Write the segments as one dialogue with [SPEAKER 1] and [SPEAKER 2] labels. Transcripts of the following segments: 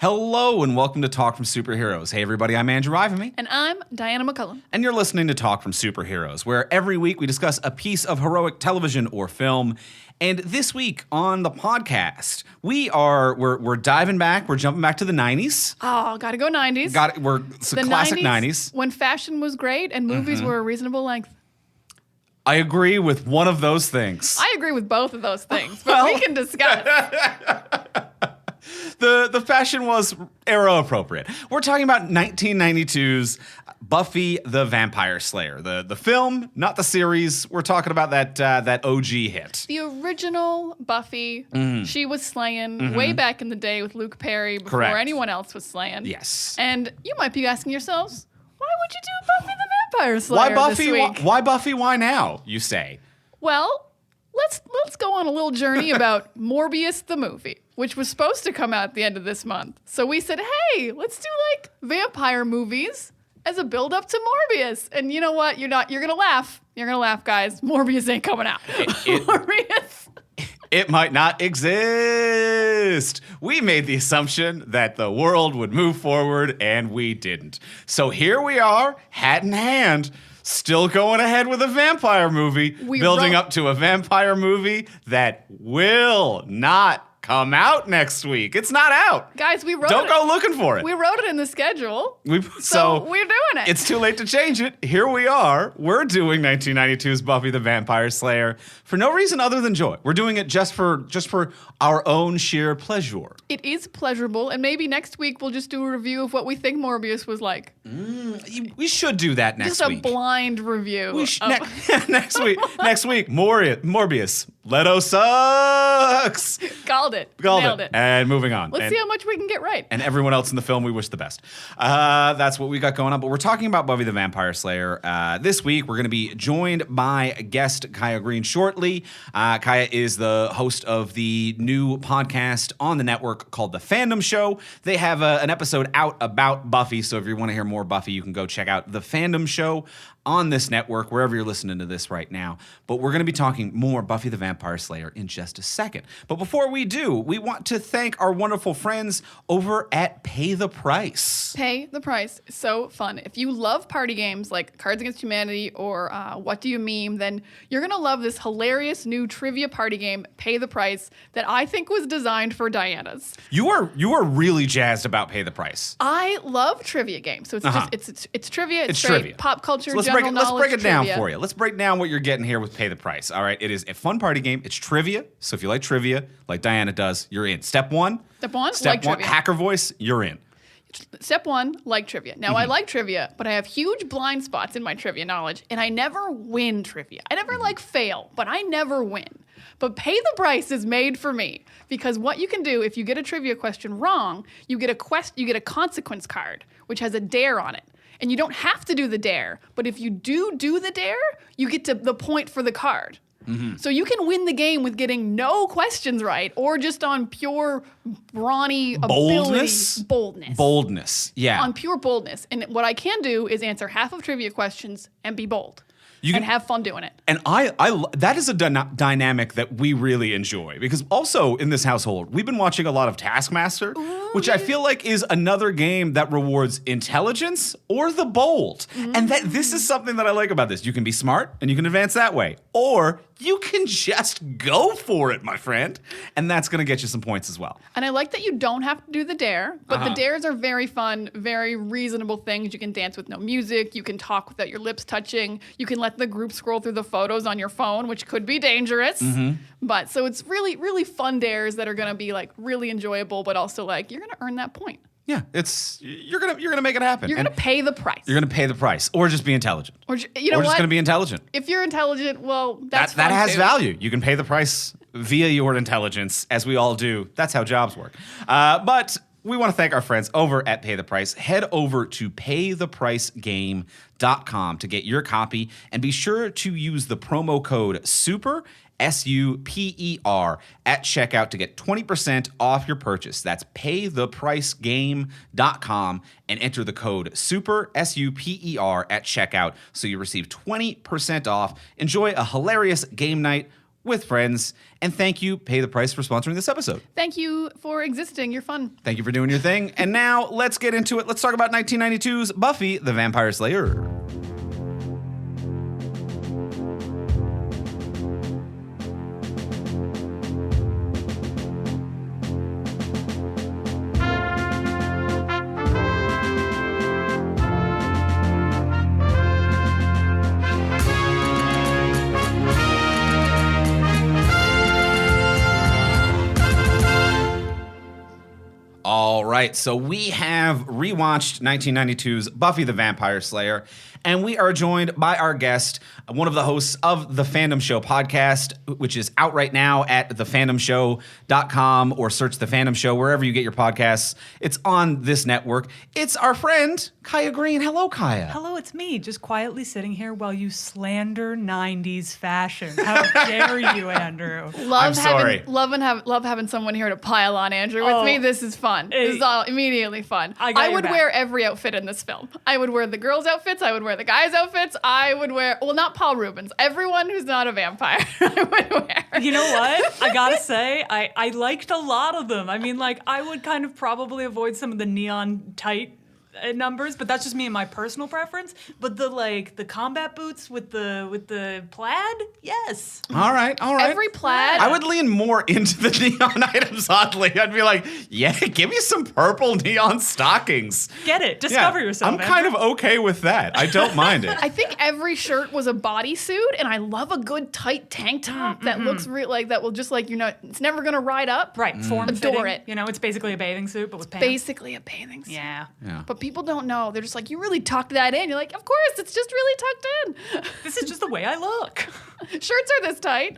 [SPEAKER 1] Hello and welcome to Talk from Superheroes. Hey everybody, I'm Andrew Ivamy.
[SPEAKER 2] And I'm Diana McCullum.
[SPEAKER 1] And you're listening to Talk from Superheroes, where every week we discuss a piece of heroic television or film. And this week on the podcast, we're diving back, we're jumping back to the 90s.
[SPEAKER 2] Oh, gotta go 90s.
[SPEAKER 1] It's a classic 90s.
[SPEAKER 2] When fashion was great and movies were a reasonable length.
[SPEAKER 1] I agree with one of those things.
[SPEAKER 2] I agree with both of those things, but we can discuss.
[SPEAKER 1] The fashion was era appropriate. We're talking about 1992's Buffy The Vampire Slayer. The film, not the series. We're talking about that OG hit.
[SPEAKER 2] The original Buffy, she was slaying way back in the day with Luke Perry before anyone else was slaying.
[SPEAKER 1] Yes.
[SPEAKER 2] And you might be asking yourselves, why would you do Buffy the Vampire Slayer this week?
[SPEAKER 1] Why Buffy? Why now, you say?
[SPEAKER 2] Well, let's go on a little journey about Morbius the movie, which was supposed to come out at the end of this month. So we said, hey, let's do like vampire movies as a build up to Morbius. And you know what? You're gonna laugh. You're gonna laugh, guys. Morbius ain't coming out. Morbius.
[SPEAKER 1] It might not exist. We made the assumption that the world would move forward, and we didn't. So here we are, hat in hand, still going ahead with a vampire movie, building up to a vampire movie that will not come out next week. It's not out.
[SPEAKER 2] Guys, we wrote
[SPEAKER 1] Don't go looking for it.
[SPEAKER 2] We wrote it in the schedule.
[SPEAKER 1] So
[SPEAKER 2] we're doing it.
[SPEAKER 1] It's too late to change it. Here we are. We're doing 1992's Buffy the Vampire Slayer for no reason other than joy. We're doing it just for our own sheer pleasure.
[SPEAKER 2] It is pleasurable, and maybe next week we'll just do a review of what we think Morbius was like.
[SPEAKER 1] We should do that next week.
[SPEAKER 2] Just a blind review.
[SPEAKER 1] Next week, Morbius. Leto sucks.
[SPEAKER 2] Called it.
[SPEAKER 1] Nailed it. And moving on.
[SPEAKER 2] Let's see how much we can get right.
[SPEAKER 1] And everyone else in the film, we wish the best. That's what we got going on. But we're talking about Buffy the Vampire Slayer. This week, we're going to be joined by guest Kyah Green shortly. Kyah is the host of the new podcast on the network called The Fandom Show. They have an episode out about Buffy. So if you want to hear more Buffy, you can go check out The Fandom Show on this network, wherever you're listening to this right now. But we're going to be talking more Buffy the Vampire Slayer in just a second. But before we do, we want to thank our wonderful friends over at Pay the Price.
[SPEAKER 2] Pay the Price. So fun. If you love party games like Cards Against Humanity or What Do You Meme, then you're going to love this hilarious new trivia party game, Pay the Price, that I think was designed for Diana's.
[SPEAKER 1] You are really jazzed about Pay the Price.
[SPEAKER 2] I love trivia games. So it's just it's trivia. It's
[SPEAKER 1] trivia.
[SPEAKER 2] Pop culture.
[SPEAKER 1] So let's break it down for you. Let's break down what you're getting here with Pay the Price. All right, it is a fun party game. It's trivia. So if you like trivia, like Diana does, you're in. Step one,
[SPEAKER 2] trivia.
[SPEAKER 1] Hacker voice, you're in.
[SPEAKER 2] Step one, like trivia. Now, I like trivia, but I have huge blind spots in my trivia knowledge, and I never win trivia. I never fail, but I never win. But Pay the Price is made for me because what you can do if you get a trivia question wrong, you get a consequence card which has a dare on it. And you don't have to do the dare, but if you do the dare, you get to the point for the card. So you can win the game with getting no questions right or just on pure brawny ability.
[SPEAKER 1] Boldness, yeah.
[SPEAKER 2] On pure boldness. And what I can do is answer half of trivia questions and be bold. And have fun doing it.
[SPEAKER 1] And that is a dynamic that we really enjoy because also in this household, we've been watching a lot of Taskmaster, which I feel like is another game that rewards intelligence or the bold. And that this is something that I like about this. You can be smart and you can advance that way. Or you can just go for it, my friend. And that's going to get you some points as well.
[SPEAKER 2] And I like that you don't have to do the dare, but the dares are very fun, very reasonable things. You can dance with no music. You can talk without your lips touching. You can let the group scroll through the photos on your phone, which could be dangerous. But so it's really, really fun dares that are going to be really enjoyable, but also you're going to earn that point.
[SPEAKER 1] Yeah, you're gonna make it happen.
[SPEAKER 2] You're gonna pay the price.
[SPEAKER 1] You're gonna pay the price, or just be intelligent.
[SPEAKER 2] Or
[SPEAKER 1] just gonna be intelligent.
[SPEAKER 2] If you're intelligent, well, that
[SPEAKER 1] has value. You can pay the price via your intelligence, as we all do. That's how jobs work. But we want to thank our friends over at Pay the Price. Head over to paythepricegame.com to get your copy, and be sure to use the promo code SUPER. SUPER at checkout to get 20% off your purchase. That's paythepricegame.com and enter the code SUPER, SUPER at checkout so you receive 20% off. Enjoy a hilarious game night with friends. And thank you, Pay the Price, for sponsoring this episode.
[SPEAKER 2] Thank you for existing. You're fun.
[SPEAKER 1] Thank you for doing your thing. And now let's get into it. Let's talk about 1992's Buffy the Vampire Slayer. All right, so we have rewatched 1992's Buffy the Vampire Slayer, and we are joined by our guest, one of the hosts of the Fandom Show podcast, which is out right now at thefandomshow.com, or search The Fandom Show wherever you get your podcasts. It's on this network. It's our friend, Kyah Green. Hello, Kyah.
[SPEAKER 3] Hello, it's me, just quietly sitting here while you slander 90s fashion. How dare you, Andrew?
[SPEAKER 1] I'm sorry.
[SPEAKER 2] Love having someone here to pile on Andrew with me. This is fun. This is all immediately fun. I would wear every outfit in this film. I would wear the girls' outfits. I would wear the guys' outfits. I would wear, well, not Paul Rubens. Everyone who's not a vampire, I would wear.
[SPEAKER 3] You know what? I gotta say, I liked a lot of them. I mean, like, I would kind of probably avoid some of the neon tight numbers, but that's just me and my personal preference. But the combat boots with the plaid, yes.
[SPEAKER 1] All right.
[SPEAKER 2] Every plaid.
[SPEAKER 1] I would lean more into the neon items, oddly. I'd be like, yeah, give me some purple neon stockings.
[SPEAKER 3] Get it. Discover yourself,
[SPEAKER 1] I'm kind of okay with that. I don't mind it.
[SPEAKER 2] I think every shirt was a bodysuit, and I love a good tight tank top that looks that will just it's never gonna ride up.
[SPEAKER 3] Right, form-fitting.
[SPEAKER 2] Adore it.
[SPEAKER 3] You know, it's basically a bathing suit, but with pants.
[SPEAKER 2] Basically a bathing suit.
[SPEAKER 3] Yeah.
[SPEAKER 2] But people don't know. They're just like, you really tucked that in. You're like, of course, it's just really tucked in.
[SPEAKER 3] This is just the way I look.
[SPEAKER 2] Shirts are this tight,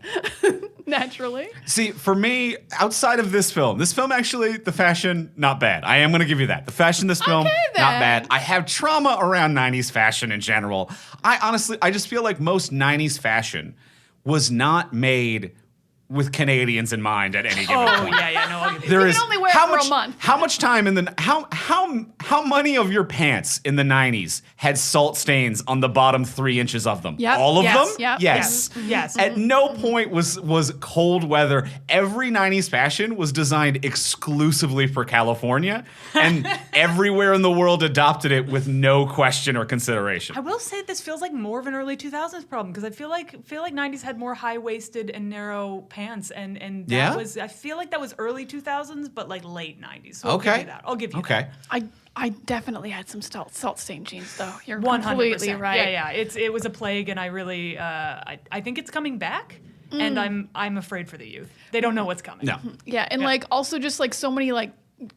[SPEAKER 2] naturally.
[SPEAKER 1] See, for me, outside of this film actually, the fashion, not bad. I am going to give you that. The fashion in this film, not bad. I have trauma around 90s fashion in general. I just feel like most 90s fashion was not made with Canadians in mind at any given point.
[SPEAKER 3] No, I'll give you
[SPEAKER 1] There
[SPEAKER 2] You
[SPEAKER 1] is
[SPEAKER 2] can only wear it for a month.
[SPEAKER 1] How much time in the how many of your pants in the 90s had salt stains on the bottom 3 inches of them?
[SPEAKER 2] Yep.
[SPEAKER 1] All of
[SPEAKER 2] Yes.
[SPEAKER 1] them?
[SPEAKER 2] Yep.
[SPEAKER 1] Yes.
[SPEAKER 3] Yes.
[SPEAKER 1] At no point was cold weather. Every 90s fashion was designed exclusively for California, and everywhere in the world adopted it with no question or consideration.
[SPEAKER 3] I will say this feels like more of an early 2000s problem, because I feel like 90s had more high-waisted and narrow pants, and that was, I feel like that was early 2000s, but like late 90s. So I'll give you that.
[SPEAKER 2] I definitely had some salt stained jeans, though. You're
[SPEAKER 3] 100%.
[SPEAKER 2] completely right.
[SPEAKER 3] Yeah. It was a plague, and I really I think it's coming back, and I'm afraid for the youth. They don't know what's coming.
[SPEAKER 1] No.
[SPEAKER 2] Yeah, and also just so many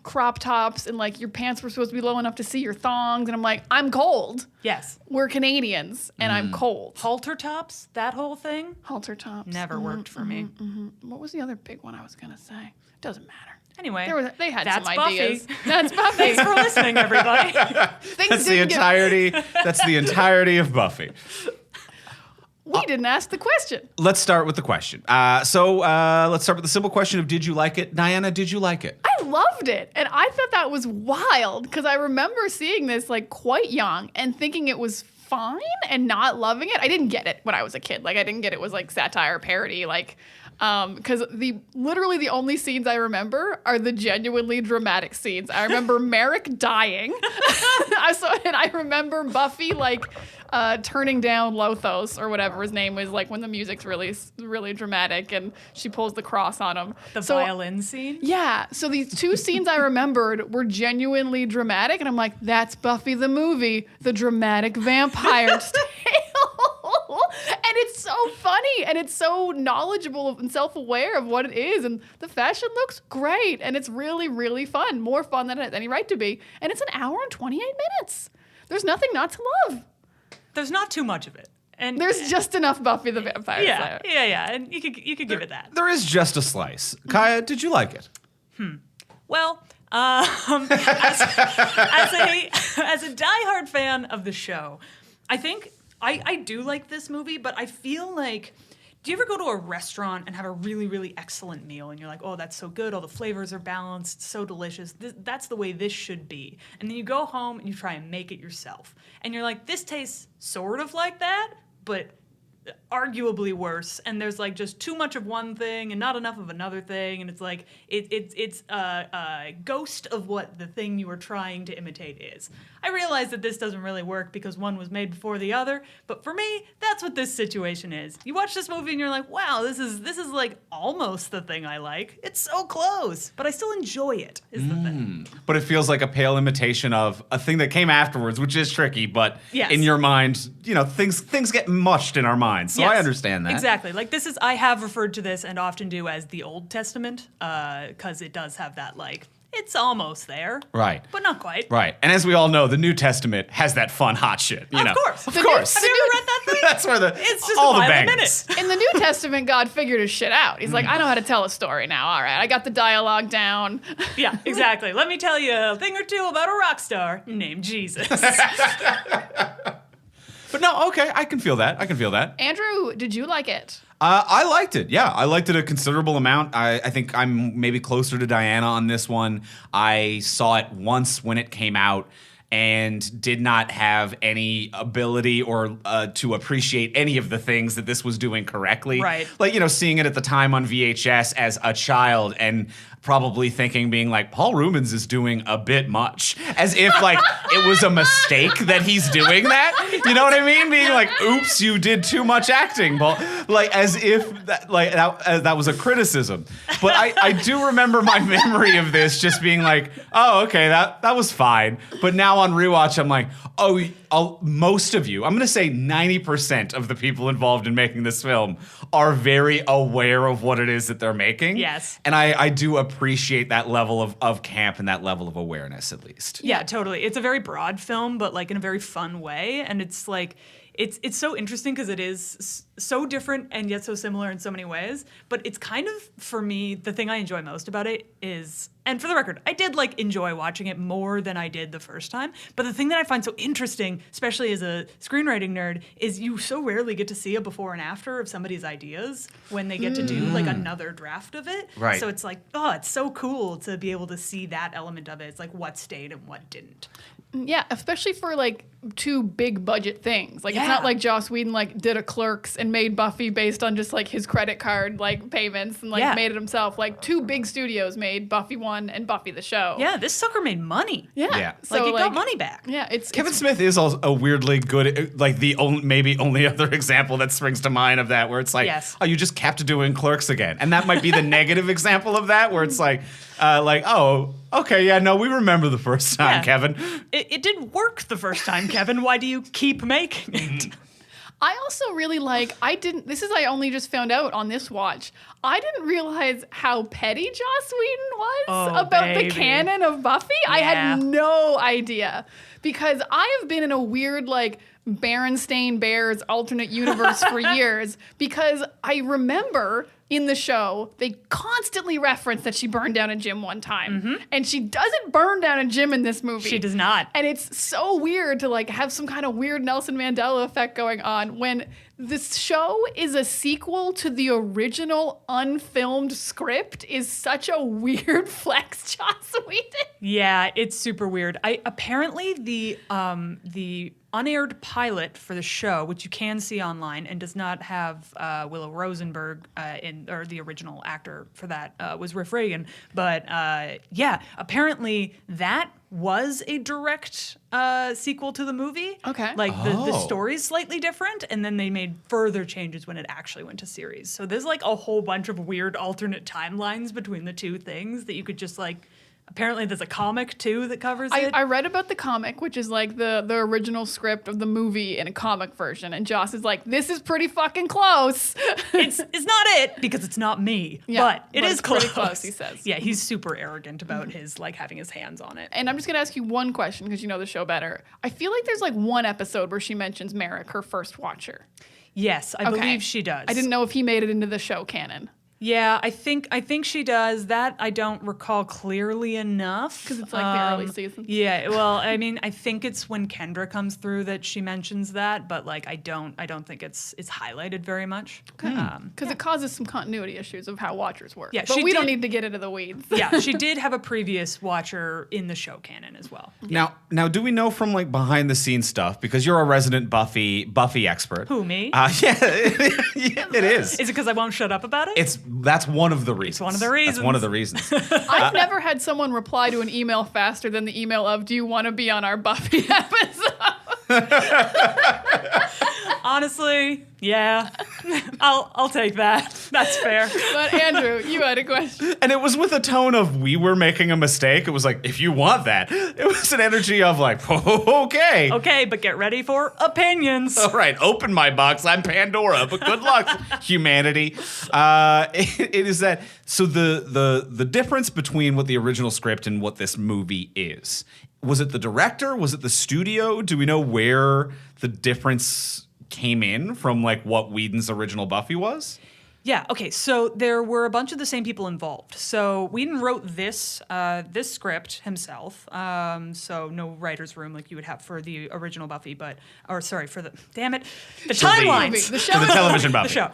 [SPEAKER 2] crop tops, and your pants were supposed to be low enough to see your thongs, and I'm like, I'm cold.
[SPEAKER 3] Yes.
[SPEAKER 2] We're Canadians, and I'm cold.
[SPEAKER 3] Halter tops, that whole thing,
[SPEAKER 2] Halter tops.
[SPEAKER 3] never worked for me.
[SPEAKER 2] What was the other big one I was going to say? Doesn't matter.
[SPEAKER 3] Anyway,
[SPEAKER 2] They had
[SPEAKER 3] that's
[SPEAKER 2] some
[SPEAKER 3] Buffy.
[SPEAKER 2] ideas. That's Buffy.
[SPEAKER 3] Thanks for listening, everybody.
[SPEAKER 1] That's the entirety of Buffy.
[SPEAKER 2] We didn't ask the question.
[SPEAKER 1] Let's start with the question. Let's start with the simple question of, did you like it? Diana, did you like it?
[SPEAKER 2] I loved it. And I thought that was wild, because I remember seeing this quite young and thinking it was fine and not loving it. I didn't get it when I was a kid. I didn't get it was satire, parody, because literally the only scenes I remember are the genuinely dramatic scenes. I remember Merrick dying. And I remember Buffy turning down Lothos or whatever his name was, when the music's really, really dramatic and she pulls the cross on him.
[SPEAKER 3] The violin scene?
[SPEAKER 2] Yeah. So these 2 scenes I remembered were genuinely dramatic, and I'm like, that's Buffy the movie, the dramatic vampire's tale. And it's so funny, and it's so knowledgeable and self-aware of what it is, and the fashion looks great, and it's really, really fun. More fun than it has any right to be. And it's an hour and 28 minutes. There's nothing not to love.
[SPEAKER 3] There's not too much of it. And
[SPEAKER 2] there's just enough Buffy the Vampire Slayer.
[SPEAKER 3] Yeah, and you could give it that.
[SPEAKER 1] There is just a slice. Kyah, did you like it?
[SPEAKER 3] Well, as a diehard fan of the show, I think I do like this movie, but I feel like, do you ever go to a restaurant and have a really, really excellent meal, and you're like, oh, that's so good, all the flavors are balanced, so delicious, that's the way this should be. And then you go home and you try and make it yourself. And you're like, this tastes sort of like that, but arguably worse, and there's like just too much of one thing and not enough of another thing, and it's like it's a ghost of what the thing you were trying to imitate is. I realize that this doesn't really work because one was made before the other, but for me, that's what this situation is. You watch this movie and you're like, wow, this is like almost the thing I like. It's so close, but I still enjoy it, is the thing.
[SPEAKER 1] But it feels like a pale imitation of a thing that came afterwards, which is tricky, but
[SPEAKER 3] Yes.
[SPEAKER 1] in your mind, you know, things get mushed in our minds. So I
[SPEAKER 3] Yes,
[SPEAKER 1] understand that.
[SPEAKER 3] Exactly. Like I have referred to this and often do as the Old Testament, because it does have that like, it's almost there.
[SPEAKER 1] Right.
[SPEAKER 3] But not quite.
[SPEAKER 1] Right. And as we all know, the New Testament has that fun hot shit. You know?
[SPEAKER 3] Of course.
[SPEAKER 1] Of course.
[SPEAKER 3] Have you ever read that thing?
[SPEAKER 1] That's where
[SPEAKER 3] It's just
[SPEAKER 1] all
[SPEAKER 3] a
[SPEAKER 1] the
[SPEAKER 3] mile a
[SPEAKER 1] bangers.
[SPEAKER 3] minute.
[SPEAKER 2] In the New Testament, God figured his shit out. He's like, I know how to tell a story now. All right, I got the dialogue down.
[SPEAKER 3] Yeah, exactly. Let me tell you a thing or two about a rock star named Jesus.
[SPEAKER 1] But no, okay, I can feel that.
[SPEAKER 2] Andrew, did you like it?
[SPEAKER 1] I liked it. Yeah, I liked it a considerable amount. I think I'm maybe closer to Diana on this one. I saw it once when it came out and did not have any ability or to appreciate any of the things that this was doing correctly.
[SPEAKER 3] Right.
[SPEAKER 1] Like, you know, seeing it at the time on VHS as a child and probably being like, Paul Rubens is doing a bit much. As if, like, it was a mistake that he's doing that. You know what I mean? Being like, oops, you did too much acting. Paul. Like, as if that was a criticism. But I do remember my memory of this just being like, oh, okay, that was fine. But now on rewatch, I'm like, most of you, I'm going to say 90% of the people involved in making this film are very aware of what it is that they're making.
[SPEAKER 3] Yes.
[SPEAKER 1] And I do appreciate that level of camp and that level of awareness, at least.
[SPEAKER 3] Yeah, totally. It's a very broad film, but like in a very fun way. And it's like, it's so interesting because it is so different and yet so similar in so many ways. But it's kind of, for me, the thing I enjoy most about it is, and for the record, I did like enjoy watching it more than I did the first time. But the thing that I find so interesting, especially as a screenwriting nerd, is you so rarely get to see a before and after of somebody's ideas when they get to do like another draft of it.
[SPEAKER 1] Right.
[SPEAKER 3] So it's like, oh, it's so cool to be able to see that element of it. It's like what stayed and what didn't.
[SPEAKER 2] Yeah, especially for like two big budget things. Like it's
[SPEAKER 3] Yeah.
[SPEAKER 2] not like Joss Whedon like did a Clerks and made Buffy based on just like his credit card like payments and like
[SPEAKER 3] Yeah.
[SPEAKER 2] made it himself. Like two big studios made Buffy 1 and Buffy the Show.
[SPEAKER 3] Yeah, this sucker made money.
[SPEAKER 2] Yeah.
[SPEAKER 1] Yeah.
[SPEAKER 2] So
[SPEAKER 3] Like, it got money back.
[SPEAKER 2] Yeah,
[SPEAKER 1] Kevin Smith is also a weirdly good, like the only other example that springs to mind of that, where it's like,
[SPEAKER 3] Yes.
[SPEAKER 1] oh, you just kept doing Clerks again, and that might be the negative example of that, where it's like, oh, okay, yeah, no, we remember the first time,
[SPEAKER 3] Yeah.
[SPEAKER 1] Kevin.
[SPEAKER 3] It did work the first time, Kevin. Why do you keep making it?
[SPEAKER 2] I also really like, I only just found out on this watch. I didn't realize how petty Joss Whedon was
[SPEAKER 3] Oh,
[SPEAKER 2] about
[SPEAKER 3] baby.
[SPEAKER 2] the canon of Buffy. I
[SPEAKER 3] Yeah.
[SPEAKER 2] had no idea because I have been in a weird like Berenstain Bears alternate universe for years because I remember in the show, they constantly reference that she burned down a gym one time. And she doesn't burn down a gym in this movie.
[SPEAKER 3] She does not.
[SPEAKER 2] And it's so weird to like have some kind of weird Nelson Mandela effect going on when this show is a sequel to the original unfilmed script is such a weird flex, Joss Whedon.
[SPEAKER 3] Yeah, it's super weird. Apparently the unaired pilot for the show, which you can see online and does not have Willow Rosenberg or the original actor for that was Riff Reagan. But yeah, apparently that was a direct sequel to the movie.
[SPEAKER 2] Okay.
[SPEAKER 3] Like the
[SPEAKER 1] Oh.
[SPEAKER 3] story's slightly different, and then they made further changes when it actually went to series. So there's like a whole bunch of weird alternate timelines between the two things that you could just like. Apparently, there's a comic too that covers it.
[SPEAKER 2] I read about the comic, which is like the original script of the movie in a comic version. And Joss is like, this is pretty fucking close.
[SPEAKER 3] It's not it because it's not me,
[SPEAKER 2] Yeah,
[SPEAKER 3] but it
[SPEAKER 2] but
[SPEAKER 3] is
[SPEAKER 2] it's pretty
[SPEAKER 3] close.
[SPEAKER 2] close, he says.
[SPEAKER 3] Yeah, he's super arrogant about his like having his hands on it.
[SPEAKER 2] And I'm just going to ask you one question because you know the show better. I feel like there's like one episode where she mentions Merrick, her first watcher.
[SPEAKER 3] Yes, I believe she does.
[SPEAKER 2] I didn't know if he made it into the show canon.
[SPEAKER 3] Yeah, I think she does. That I don't recall clearly enough.
[SPEAKER 2] Because it's like the early seasons.
[SPEAKER 3] Yeah, well, I mean, I think it's when Kendra comes through that she mentions that, but like I don't think it's highlighted very much.
[SPEAKER 2] Because it causes some continuity issues of how Watchers work.
[SPEAKER 3] Yeah,
[SPEAKER 2] but
[SPEAKER 3] she
[SPEAKER 2] we don't
[SPEAKER 3] did-
[SPEAKER 2] need to get into the weeds.
[SPEAKER 3] Yeah, she did have a previous Watcher in the show canon as well.
[SPEAKER 1] Now, do we know from like behind the scenes stuff, because you're a resident Buffy expert?
[SPEAKER 3] Who, me?
[SPEAKER 1] Yeah, it is.
[SPEAKER 3] Is it because I won't shut up about it?
[SPEAKER 1] That's one of the reasons.
[SPEAKER 3] one of the reasons.
[SPEAKER 1] That's one of the reasons.
[SPEAKER 2] I've never had someone reply to an email faster than the email of, do you want to be on our Buffy episode?
[SPEAKER 3] Honestly, yeah. I'll take that. That's fair.
[SPEAKER 2] But Andrew, you had a question.
[SPEAKER 1] And it was with a tone of, we were making a mistake. It was like, if you want that. It was an energy of like, oh, okay.
[SPEAKER 3] Okay, but get ready for opinions.
[SPEAKER 1] All right, open my box. I'm Pandora, but good luck, humanity. It is that. So the difference between what the original script and what this movie is. Was it the director? Was it the studio? Do we know where the difference came in from like what Whedon's original Buffy was?
[SPEAKER 3] Yeah, okay, so there were a bunch of the same people involved. So Whedon wrote this script himself, so no writer's room like you would have for the original Buffy, the timeline.
[SPEAKER 2] The show.
[SPEAKER 1] For the television
[SPEAKER 3] The
[SPEAKER 1] Buffy.
[SPEAKER 3] show.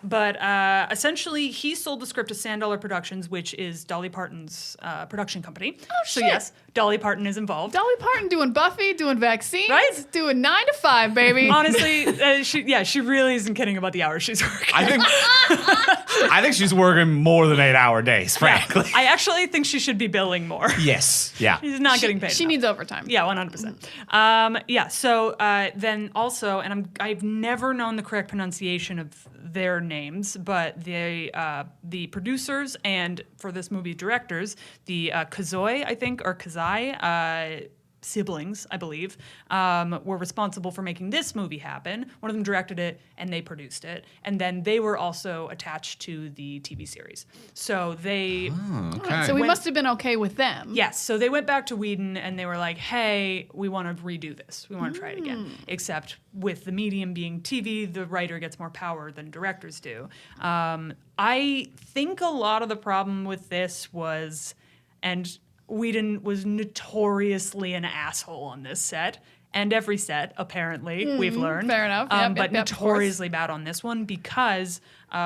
[SPEAKER 3] But essentially he sold the script to Sand Dollar Productions, which is Dolly Parton's production company.
[SPEAKER 2] Oh,
[SPEAKER 3] So
[SPEAKER 2] shit.
[SPEAKER 3] yes, Dolly Parton is involved.
[SPEAKER 2] Dolly Parton doing Buffy, doing vaccines,
[SPEAKER 3] Right?
[SPEAKER 2] doing 9 to 5, baby.
[SPEAKER 3] Honestly, she really isn't kidding about the hours she's working.
[SPEAKER 1] I think she's working more than 8-hour days, frankly.
[SPEAKER 3] I actually think she should be billing more.
[SPEAKER 1] Yes. Yeah.
[SPEAKER 3] She's not getting paid
[SPEAKER 2] She
[SPEAKER 3] enough.
[SPEAKER 2] needs overtime.
[SPEAKER 3] Yeah, 100%. So then also, and I've never known the correct pronunciation of their names, but the producers and for this movie directors, the Kazoi, I think, or Kazai, siblings, I believe, were responsible for making this movie happen. One of them directed it, and they produced it. And then they were also attached to the TV series. So they...
[SPEAKER 1] Okay.
[SPEAKER 2] So we must have been okay with them.
[SPEAKER 3] Yes, so they went back to Whedon and they were like, hey, we want to redo this. We want to try it again. Except with the medium being TV, the writer gets more power than directors do. I think a lot of the problem with this was, and Whedon was notoriously an asshole on this set. And every set, apparently, we've learned.
[SPEAKER 2] Fair enough.
[SPEAKER 3] But
[SPEAKER 2] Yep, of course.
[SPEAKER 3] notoriously bad on this one because,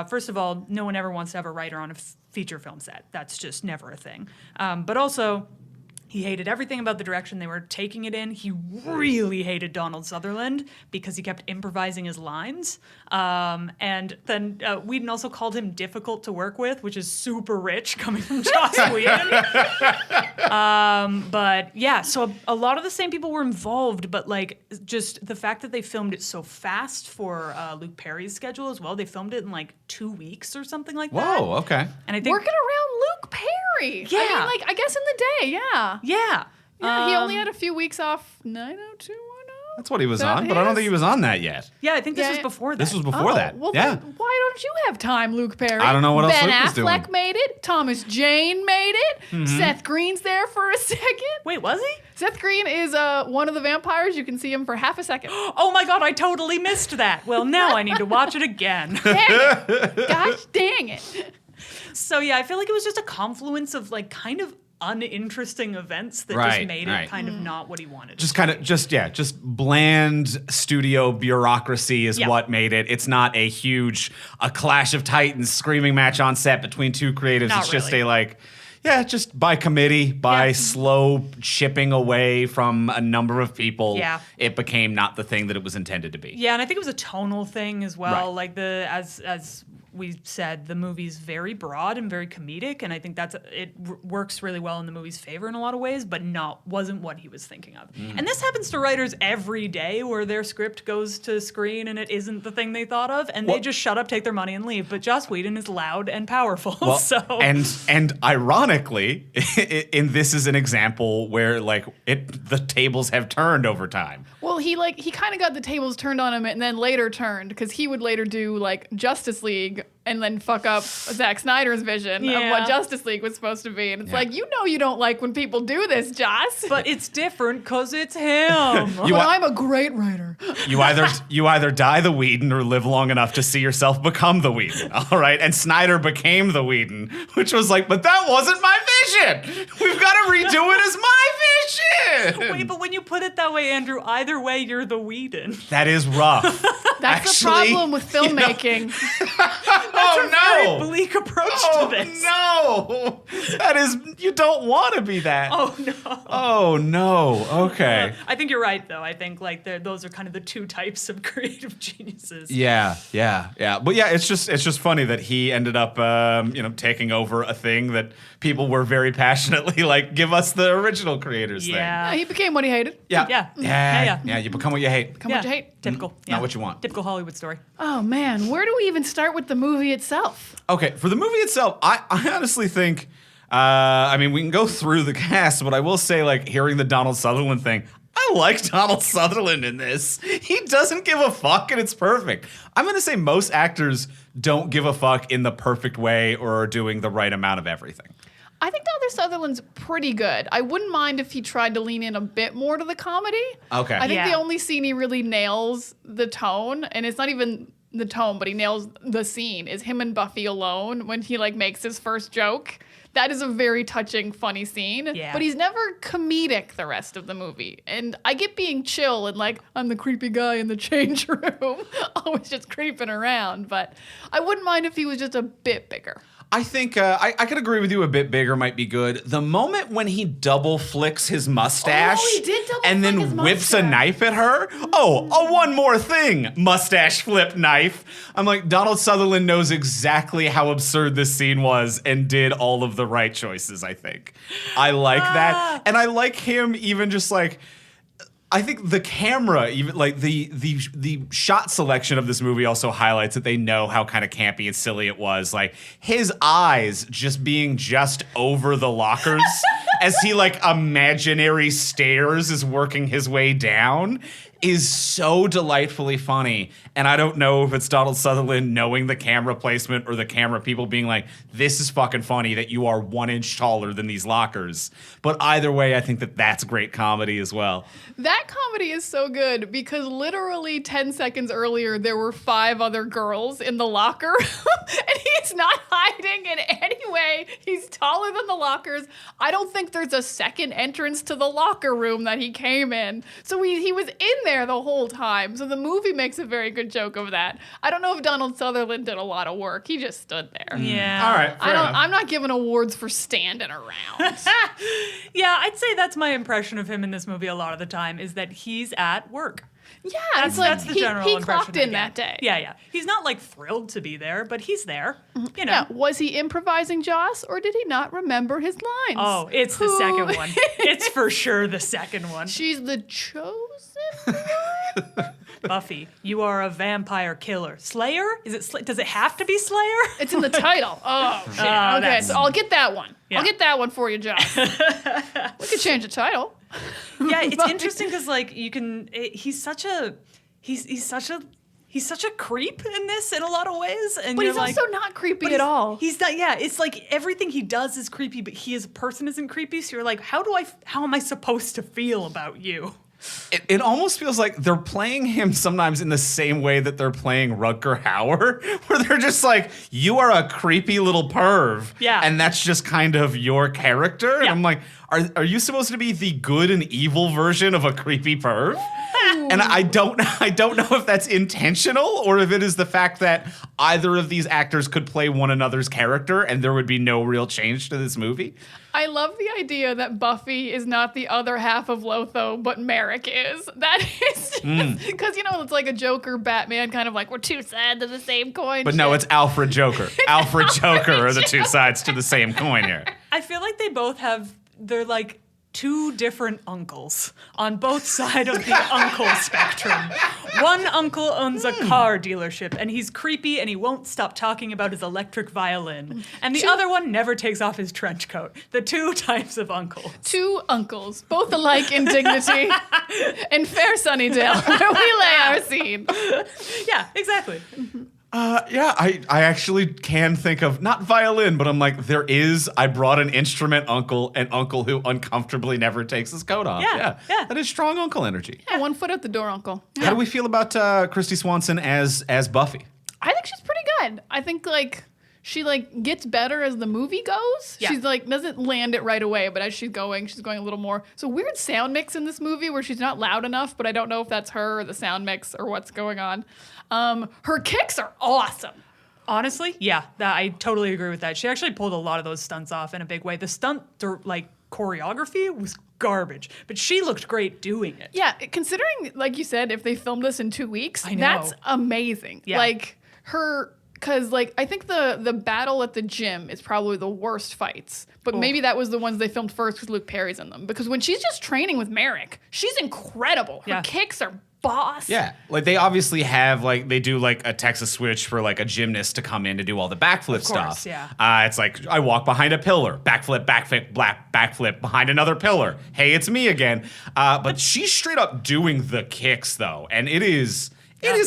[SPEAKER 3] first of all, no one ever wants to have a writer on a feature film set. That's just never a thing. But also, he hated everything about the direction they were taking it in. He really hated Donald Sutherland because he kept improvising his lines. And then Whedon also called him difficult to work with, which is super rich coming from Joss Whedon. But yeah, so a lot of the same people were involved, but like just the fact that they filmed it so fast for Luke Perry's schedule as well. They filmed it in like 2 weeks or something like that.
[SPEAKER 1] Whoa, okay.
[SPEAKER 3] And I think
[SPEAKER 2] Working around Luke Perry.
[SPEAKER 3] Yeah.
[SPEAKER 2] I mean, like, I guess in the day, yeah.
[SPEAKER 3] yeah.
[SPEAKER 2] Yeah, he only had a few weeks off 90210.
[SPEAKER 1] That's what he was
[SPEAKER 2] That
[SPEAKER 1] on, but I don't
[SPEAKER 2] his?
[SPEAKER 1] think he was on that yet.
[SPEAKER 3] Yeah, I think this
[SPEAKER 2] Yeah,
[SPEAKER 3] was
[SPEAKER 2] yeah.
[SPEAKER 3] before that.
[SPEAKER 1] This was before that.
[SPEAKER 2] Well,
[SPEAKER 1] Yeah.
[SPEAKER 2] then why don't you have time, Luke Perry?
[SPEAKER 1] I don't know what else
[SPEAKER 2] Ben
[SPEAKER 1] Luke was doing.
[SPEAKER 2] Affleck made it. Thomas Jane made it. Seth Green's there for a second.
[SPEAKER 3] Wait, was he?
[SPEAKER 2] Seth Green is one of the vampires. You can see him for half a second.
[SPEAKER 3] Oh my god, I totally missed that. Well, now I need to watch it again.
[SPEAKER 2] Dang it. Gosh dang it.
[SPEAKER 3] So yeah, I feel like it was just a confluence of like kind of uninteresting events that
[SPEAKER 1] Right,
[SPEAKER 3] just made
[SPEAKER 1] right.
[SPEAKER 3] it kind of not what he wanted.
[SPEAKER 1] Just bland studio bureaucracy is
[SPEAKER 3] Yeah.
[SPEAKER 1] what made it. It's not a Clash of Titans screaming match on set between two creatives.
[SPEAKER 3] Not
[SPEAKER 1] It's just
[SPEAKER 3] really.
[SPEAKER 1] just by committee, by
[SPEAKER 3] Yeah.
[SPEAKER 1] slow shipping away from a number of people.
[SPEAKER 3] Yeah.
[SPEAKER 1] It became not the thing that it was intended to be.
[SPEAKER 3] Yeah, and I think it was a tonal thing as well.
[SPEAKER 1] Right.
[SPEAKER 3] Like as we said, the movie's very broad and very comedic, and I think works really well in the movie's favor in a lot of ways, but wasn't what he was thinking of. And this happens to writers every day, where their script goes to screen and it isn't the thing they thought of, and
[SPEAKER 1] Well-
[SPEAKER 3] they just shut up, take their money, and leave. But Joss Whedon is loud and powerful,
[SPEAKER 1] Well,
[SPEAKER 3] so
[SPEAKER 1] and ironically, this is an example where the tables have turned over time.
[SPEAKER 2] Well, he kind of got the tables turned on him and then later turned because he would later do like Justice League and then fuck up Zack Snyder's vision of
[SPEAKER 3] Yeah.
[SPEAKER 2] what Justice League was supposed to be. And it's like, you know you don't like when people do this, Joss.
[SPEAKER 3] But it's different because it's him.
[SPEAKER 2] But I'm a great writer.
[SPEAKER 1] You either die the Whedon or live long enough to see yourself become the Whedon. All right, and Snyder became the Whedon, which was like, but that wasn't my vision. We've got to redo it as my vision.
[SPEAKER 3] Wait, but when you put it that way, Andrew, either way, you're the Whedon.
[SPEAKER 1] That is rough.
[SPEAKER 2] That's the problem with filmmaking.
[SPEAKER 1] Oh
[SPEAKER 3] Very bleak approach
[SPEAKER 1] Oh
[SPEAKER 3] to this.
[SPEAKER 1] no! That is, you don't want to be that.
[SPEAKER 3] Oh no.
[SPEAKER 1] Oh no. Okay.
[SPEAKER 3] I think you're right, though. I think like those are kind of the two types of creative geniuses.
[SPEAKER 1] Yeah. But yeah, it's just funny that he ended up, taking over a thing that people were very passionately like, give us the original creators
[SPEAKER 3] Yeah.
[SPEAKER 2] He became what he hated.
[SPEAKER 1] thing.
[SPEAKER 3] Yeah.
[SPEAKER 1] You become what you hate.
[SPEAKER 2] Come what you hate.
[SPEAKER 3] Typical.
[SPEAKER 1] Not what you want.
[SPEAKER 3] Typical Hollywood story.
[SPEAKER 2] Oh man, where do we even start with the movie itself?
[SPEAKER 1] Okay, for the movie itself, I honestly think, we can go through the cast, but I will say, like, hearing the Donald Sutherland thing, I like Donald Sutherland in this. He doesn't give a fuck, and it's perfect. I'm going to say most actors don't give a fuck in the perfect way or are doing the right amount of everything.
[SPEAKER 2] I think Donald Sutherland's pretty good. I wouldn't mind if he tried to lean in a bit more to the comedy.
[SPEAKER 1] Okay.
[SPEAKER 2] I think
[SPEAKER 3] Yeah.
[SPEAKER 2] the only scene he really nails the tone, and it's not even the tone, but he nails the scene, is him and Buffy alone when he like makes his first joke. That is a very touching, funny scene.
[SPEAKER 3] Yeah.
[SPEAKER 2] But he's never comedic the rest of the movie. And I get being chill and like, I'm the creepy guy in the change room, always just creeping around. But I wouldn't mind if he was just a bit bigger.
[SPEAKER 1] I think I could agree with you. A bit bigger might be good. The moment when he double flicks his mustache
[SPEAKER 2] Oh, he did double
[SPEAKER 1] and
[SPEAKER 2] flick
[SPEAKER 1] then
[SPEAKER 2] his
[SPEAKER 1] whips a
[SPEAKER 2] mustache.
[SPEAKER 1] knife at her. Oh, one more thing. Mustache flip knife. I'm like, Donald Sutherland knows exactly how absurd this scene was and did all of the right choices, I think. I like that. And I like him even just like, I think the camera, even like the shot selection of this movie also highlights that they know how kind of campy and silly it was. Like his eyes just being just over the lockers as he like imaginary stairs is working his way down is so delightfully funny. And I don't know if it's Donald Sutherland knowing the camera placement or the camera people being like, this is fucking funny that you are 1 inch taller than these lockers. But either way, I think that that's great comedy as well.
[SPEAKER 2] That comedy is so good because literally 10 seconds earlier, there were 5 other girls in the locker. And he's not hiding in any way. He's taller than the lockers. I don't think there's a second entrance to the locker room that he came in. So he was in there the whole time. So the movie makes a very good joke of that. I don't know if Donald Sutherland did a lot of work. He just stood there.
[SPEAKER 3] Yeah.
[SPEAKER 1] All right, fair enough.
[SPEAKER 2] I'm not giving awards for standing around.
[SPEAKER 3] Yeah, I'd say that's my impression of him in this movie a lot of the time is that he's at work.
[SPEAKER 2] Yeah,
[SPEAKER 3] That's the general
[SPEAKER 2] he
[SPEAKER 3] impression.
[SPEAKER 2] clocked
[SPEAKER 3] I
[SPEAKER 2] in
[SPEAKER 3] get.
[SPEAKER 2] that day.
[SPEAKER 3] Yeah. He's not like thrilled to be there, but he's there. You know.
[SPEAKER 2] Yeah, was he improvising Joss or did he not remember his lines?
[SPEAKER 3] Oh, it's the second one. It's for sure the second one.
[SPEAKER 2] She's the chosen one?
[SPEAKER 3] Buffy, you are a vampire killer. Slayer? Is it? Does it have to be Slayer?
[SPEAKER 2] It's in the title. Oh, shit. Okay,
[SPEAKER 3] that's-
[SPEAKER 2] so I'll get that one.
[SPEAKER 3] Yeah.
[SPEAKER 2] I'll get that one for you, Joss. We could change the title.
[SPEAKER 3] Yeah, it's interesting because like you can. He's such a creep in this in a lot of ways, and
[SPEAKER 2] But
[SPEAKER 3] you're
[SPEAKER 2] he's
[SPEAKER 3] like,
[SPEAKER 2] also not creepy
[SPEAKER 3] but
[SPEAKER 2] at all.
[SPEAKER 3] He's not. Yeah, it's like everything he does is creepy, but he as a person isn't creepy. So you're like, how am I supposed to feel about you?
[SPEAKER 1] It almost feels like they're playing him sometimes in the same way that they're playing Rutger Hauer, where they're just like, you are a creepy little perv.
[SPEAKER 3] Yeah.
[SPEAKER 1] And that's just kind of your character. And
[SPEAKER 3] Yeah.
[SPEAKER 1] I'm like, are you supposed to be the good and evil version of a creepy perv? And I don't know if that's intentional or if it is the fact that either of these actors could play one another's character and there would be no real change to this movie.
[SPEAKER 2] I love the idea that Buffy is not the other half of Lotho, but Merrick is. That is just, because, it's like a Joker, Batman, kind of like, we're two sides of the same coin.
[SPEAKER 1] But no,
[SPEAKER 2] shit.
[SPEAKER 1] it's Alfred Joker. Alfred Joker are the two sides to the same coin here.
[SPEAKER 3] I feel like they both they're like two different uncles on both sides of the uncle spectrum. One uncle owns a car dealership and he's creepy and he won't stop talking about his electric violin. And the other one never takes off his trench coat. The two types of uncle.
[SPEAKER 2] Two uncles, both alike in dignity, in fair Sunnydale, where we lay our scene.
[SPEAKER 3] Yeah, exactly.
[SPEAKER 1] Yeah, I actually can think of, not violin, but I'm like, I brought an instrument uncle, an uncle who uncomfortably never takes his coat off.
[SPEAKER 3] Yeah.
[SPEAKER 1] That is strong uncle energy.
[SPEAKER 2] Yeah, 1 foot out the door, uncle.
[SPEAKER 1] How do we feel about Kristy Swanson as Buffy?
[SPEAKER 2] I think she's pretty good. I think like she like gets better as the movie goes.
[SPEAKER 3] Yeah.
[SPEAKER 2] She's like doesn't land it right away, but as she's going a little more. So weird sound mix in this movie where she's not loud enough, but I don't know if that's her or the sound mix or what's going on. Her kicks are awesome.
[SPEAKER 3] Honestly, yeah, I totally agree with that. She actually pulled a lot of those stunts off in a big way. The stunt like choreography was garbage, but she looked great doing it.
[SPEAKER 2] Yeah, considering like you said, if they filmed this in 2 weeks,
[SPEAKER 3] I know.
[SPEAKER 2] that's amazing.
[SPEAKER 3] Yeah.
[SPEAKER 2] Like because like I think the battle at the gym is probably the worst fights, but maybe that was the ones they filmed first because Luke Perry's in them. Because when she's just training with Merrick, she's incredible. Her kicks are boss.
[SPEAKER 1] Yeah, like they obviously have they do like a Texas switch for like a gymnast to come in to do all the backflip stuff.
[SPEAKER 3] Yeah.
[SPEAKER 1] It's like I walk behind a pillar, backflip, backflip behind another pillar. Hey, it's me again. But she's straight up doing the kicks though, and it is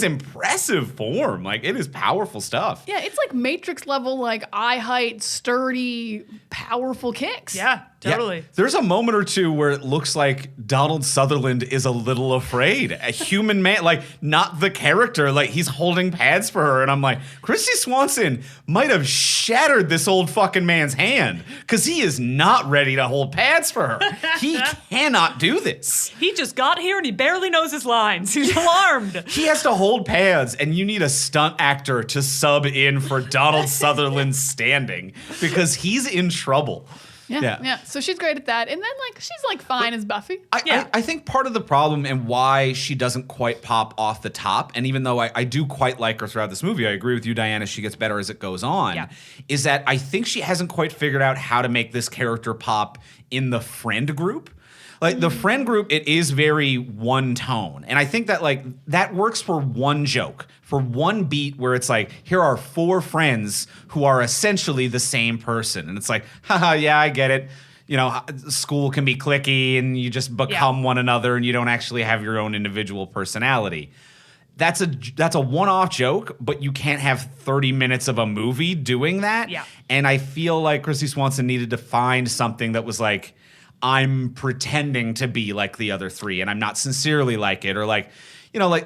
[SPEAKER 1] impressive form. Like it is powerful stuff.
[SPEAKER 2] Yeah, it's like Matrix level, like eye height, sturdy, powerful kicks.
[SPEAKER 3] Yeah, totally.
[SPEAKER 1] Yeah. There's a moment or two where it looks like Donald Sutherland is a little afraid. A human man, like not the character, like he's holding pads for her. And I'm like, Kristy Swanson might have shattered this old fucking man's hand because he is not ready to hold pads for her. He cannot do this.
[SPEAKER 3] He just got here and he barely knows his lines. He's alarmed.
[SPEAKER 1] He has to hold pads, and you need a stunt actor to sub in for Donald Sutherland standing because he's in trouble.
[SPEAKER 2] Yeah. So she's great at that. And then she's fine as Buffy.
[SPEAKER 1] I think part of the problem and why she doesn't quite pop off the top, and even though I do quite like her throughout this movie, I agree with you, Diana, she gets better as it goes on, is that I think she hasn't quite figured out how to make this character pop in the friend group. Like the friend group, it is very one tone. And I think that that works for one joke, for one beat where it's like, here are 4 friends who are essentially the same person. And it's like, haha, yeah, I get it. You know, school can be cliquey and you just become one another and you don't actually have your own individual personality. That's a one-off joke, but you can't have 30 minutes of a movie doing that.
[SPEAKER 3] Yeah.
[SPEAKER 1] And I feel like Kristy Swanson needed to find something that was like, I'm pretending to be like the other 3 and I'm not sincerely like it, or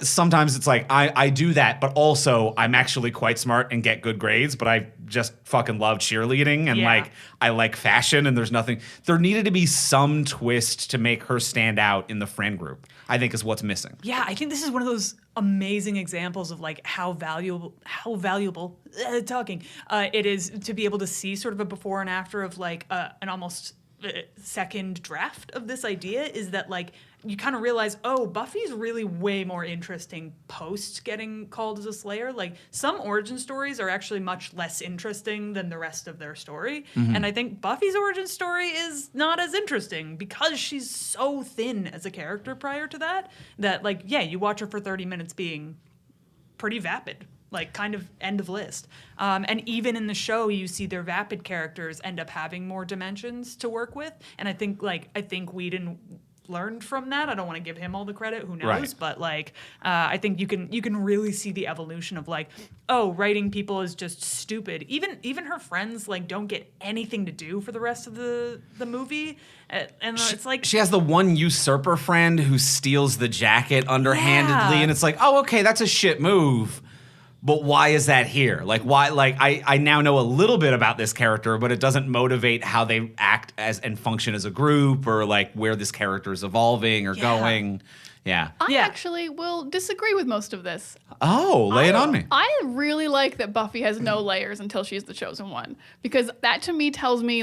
[SPEAKER 1] sometimes it's like I do that, but also I'm actually quite smart and get good grades, but I just fucking love cheerleading and I like fashion and there's nothing. There needed to be some twist to make her stand out in the friend group, I think is what's missing.
[SPEAKER 3] Yeah, I think this is one of those amazing examples of how valuable it is to be able to see sort of a before and after of an almost second draft of this idea, is that you kind of realize, oh, Buffy's really way more interesting post getting called as a Slayer. Some origin stories are actually much less interesting than the rest of their story. Mm-hmm. And I think Buffy's origin story is not as interesting because she's so thin as a character prior to that, you watch her for 30 minutes being pretty vapid. Kind of end of list. And even in the show, you see their vapid characters end up having more dimensions to work with. And I think Whedon learned from that. I don't want to give him all the credit. Who knows?
[SPEAKER 1] Right.
[SPEAKER 3] But I think you can really see the evolution of writing people is just stupid. Even her friends don't get anything to do for the rest of the movie. And it's
[SPEAKER 1] she has the one usurper friend who steals the jacket underhandedly, and it's like, oh, okay, that's a shit move. But why is that here? Why? I now know a little bit about this character, but it doesn't motivate how they act as and function as a group, or where this character is evolving or going. Yeah.
[SPEAKER 2] I actually will disagree with most of this.
[SPEAKER 1] Oh, lay it on me.
[SPEAKER 2] I really like that Buffy has no layers until she's the chosen one, because that to me tells me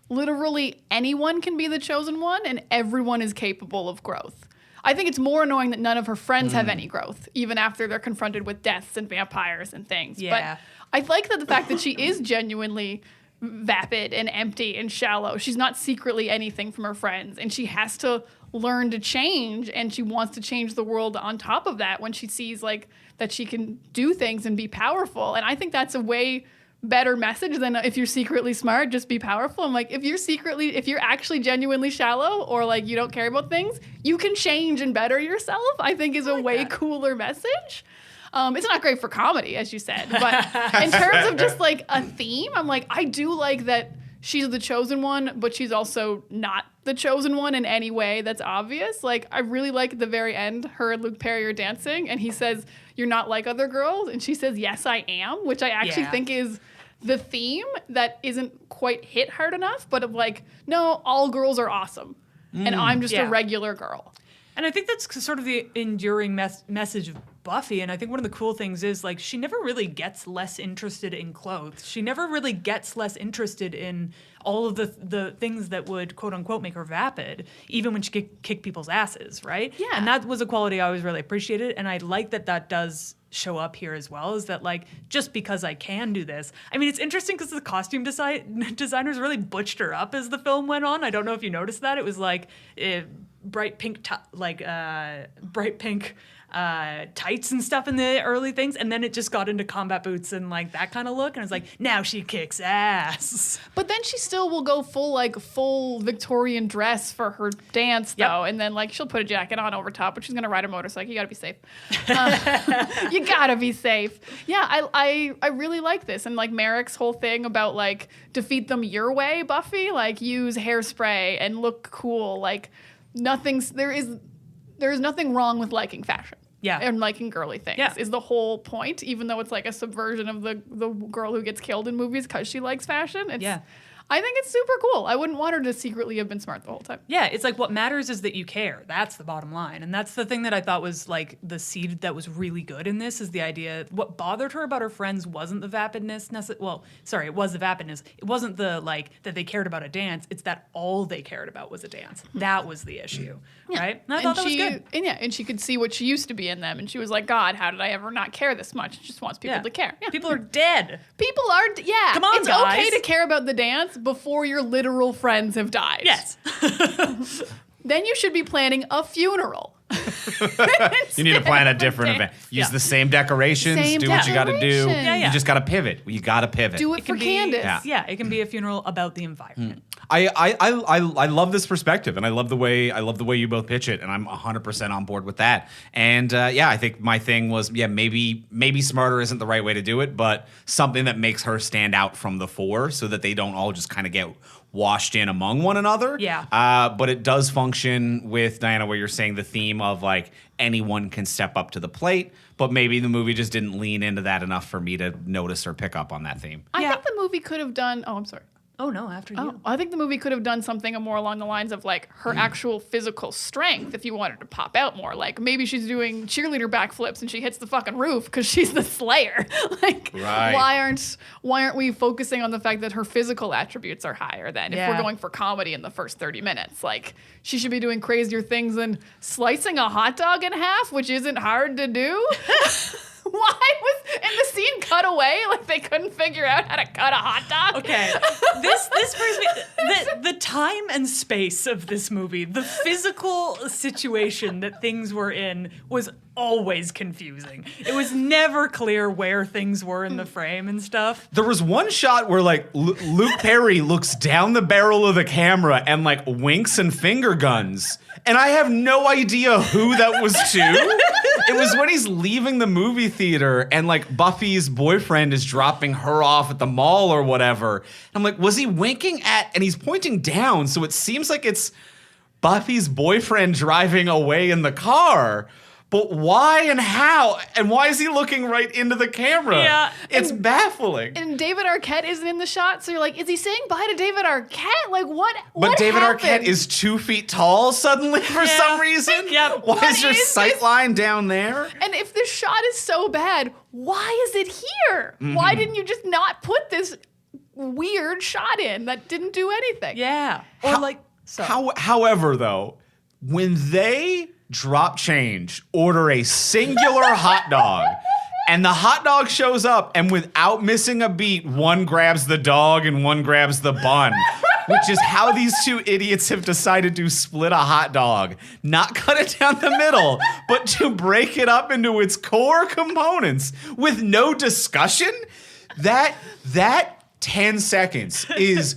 [SPEAKER 2] literally anyone can be the chosen one and everyone is capable of growth. I think it's more annoying that none of her friends have any growth, even after they're confronted with deaths and vampires and things.
[SPEAKER 3] Yeah.
[SPEAKER 2] But I like the fact that she is genuinely vapid and empty and shallow. She's not secretly anything from her friends, and she has to learn to change, and she wants to change the world on top of that when she sees that she can do things and be powerful. And I think that's a way better message than if you're secretly smart, just be powerful. I'm if you're actually genuinely shallow or you don't care about things, you can change and better yourself, I think is a way cooler message. It's not great for comedy, as you said, but in terms of just like a theme, I'm like, I do like that she's the chosen one, but she's also not the chosen one in any way that's obvious. Like, I really like at the very end, her and Luke Perry are dancing, and he says, "You're not like other girls," and she says, "Yes, I am," which I actually think is the theme that isn't quite hit hard enough, but of like, no, all girls are awesome, and I'm just a regular girl.
[SPEAKER 3] And I think that's sort of the enduring message of Buffy. And I think one of the cool things is, like, she never really gets less interested in clothes. She never really gets less interested in all of the things that would, quote unquote, make her vapid, even when she could kick people's asses, right?
[SPEAKER 2] Yeah.
[SPEAKER 3] And that was a quality I always really appreciated. And I like that does show up here as well, is that, like, just because I can do this. I mean, it's interesting because the costume designers really butched her up as the film went on. I don't know if you noticed that. It was like bright pink tights and stuff in the early things, and then it just got into combat boots and like that kind of look, and it's like, now she kicks ass.
[SPEAKER 2] But then she still will go full Victorian dress for her dance though, and then like she'll put a jacket on over top, but she's gonna ride a motorcycle. You gotta be safe. You gotta be safe. Yeah, I really like this, and like Merrick's whole thing about like defeat them your way, Buffy, like use hairspray and look cool. Like there is nothing wrong with liking fashion.
[SPEAKER 3] Yeah.
[SPEAKER 2] And liking girly things is the whole point, even though it's like a subversion of the girl who gets killed in movies because she likes fashion. I think it's super cool. I wouldn't want her to secretly have been smart the whole time.
[SPEAKER 3] Yeah, it's like what matters is that you care. That's the bottom line. And that's the thing that I thought was like the seed that was really good in this, is the idea what bothered her about her friends wasn't the vapidness. It was the vapidness. It wasn't the like that they cared about a dance. It's that all they cared about was a dance. That was the issue, right? And I thought that was good.
[SPEAKER 2] And she could see what she used to be in them. And she was like, God, how did I ever not care this much? She just wants people to care. Yeah.
[SPEAKER 3] People are dead.
[SPEAKER 2] People are,
[SPEAKER 3] Come on,
[SPEAKER 2] it's
[SPEAKER 3] guys.
[SPEAKER 2] okay to care about the dance before your literal friends have died.
[SPEAKER 3] Yes.
[SPEAKER 2] Then you should be planning a funeral.
[SPEAKER 1] You need to plan a different event. Use the same decorations. Do what you got to do. You just got to pivot. You got to pivot.
[SPEAKER 2] Do it for Candace.
[SPEAKER 3] Yeah, it can be a funeral about the environment.
[SPEAKER 1] I love this perspective, and I love the way you both pitch it, and I'm 100% on board with that. And I think my thing was maybe smarter isn't the right way to do it, but something that makes her stand out from the four, so that they don't all just kind of get washed in among one another.
[SPEAKER 3] Yeah.
[SPEAKER 1] But it does function with Diana, where you're saying the theme of like anyone can step up to the plate, but maybe the movie just didn't lean into that enough for me to notice or pick up on that theme.
[SPEAKER 2] I think the movie could have done. Oh, I'm sorry.
[SPEAKER 3] Oh, no, after you.
[SPEAKER 2] Oh, I think the movie could have done something more along the lines of like her actual physical strength, if you wanted to pop out more. Like maybe she's doing cheerleader backflips and she hits the fucking roof because she's the Slayer. Like, why aren't we focusing on the fact that her physical attributes are higher then? If we're going for comedy in the first 30 minutes, like she should be doing crazier things than slicing a hot dog in half, which isn't hard to do. Why was in the scene cut away? Like they couldn't figure out how to cut a hot dog?
[SPEAKER 3] Okay, this brings me the time and space of this movie, the physical situation that things were in was always confusing. It was never clear where things were in the frame and stuff.
[SPEAKER 1] There was one shot where like Luke Perry looks down the barrel of the camera and like winks and finger guns, and I have no idea who that was to. It was when he's leaving the movie theater and like Buffy's boyfriend is dropping her off at the mall or whatever. And I'm like, was he winking at, and he's pointing down, so it seems like it's Buffy's boyfriend driving away in the car. But why and how? And why is he looking right into the camera?
[SPEAKER 3] Yeah.
[SPEAKER 1] It's baffling.
[SPEAKER 2] And David Arquette isn't in the shot, so you're like, is he saying bye to David Arquette? Like, what
[SPEAKER 1] But David
[SPEAKER 2] happened?
[SPEAKER 1] Arquette is 2 feet tall suddenly for some reason?
[SPEAKER 3] Yep.
[SPEAKER 1] Why is your
[SPEAKER 2] is
[SPEAKER 1] sight
[SPEAKER 2] this?
[SPEAKER 1] line down there?
[SPEAKER 2] And if this shot is so bad, why is it here? Why didn't you just not put this weird shot in that didn't do anything?
[SPEAKER 3] Yeah. Or
[SPEAKER 1] However, though, when they drop change, order a singular hot dog, and the hot dog shows up, and without missing a beat, one grabs the dog and one grabs the bun, which is how these two idiots have decided to split a hot dog. Not cut it down the middle, but to break it up into its core components with no discussion. That 10 seconds is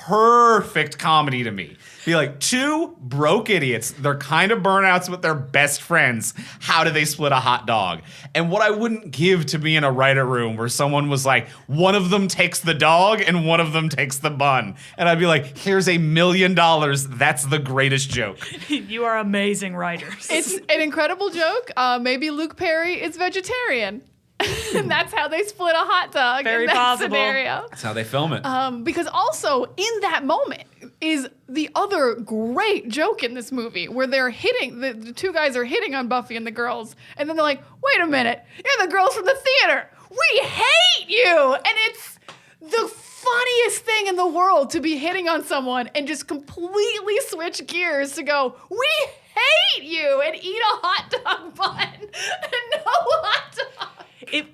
[SPEAKER 1] perfect comedy to me. Be like, two broke idiots. They're kind of burnouts, but they're best friends. How do they split a hot dog? And what I wouldn't give to be in a writer room where someone was like, one of them takes the dog and one of them takes the bun. And I'd be like, here's $1 million. That's the greatest joke.
[SPEAKER 3] You are amazing writers.
[SPEAKER 2] It's an incredible joke. Maybe Luke Perry is vegetarian. And that's how they split a hot dog
[SPEAKER 3] Very
[SPEAKER 2] in that
[SPEAKER 3] possible.
[SPEAKER 2] scenario.
[SPEAKER 1] That's how they film it.
[SPEAKER 2] Because also in that moment is the other great joke in this movie where they're hitting, the two guys are hitting on Buffy and the girls, and then they're like, wait a minute, you're the girls from the theater. We hate you. And it's the funniest thing in the world to be hitting on someone and just completely switch gears to go, we hate you, and eat a hot dog bun and no hot dog.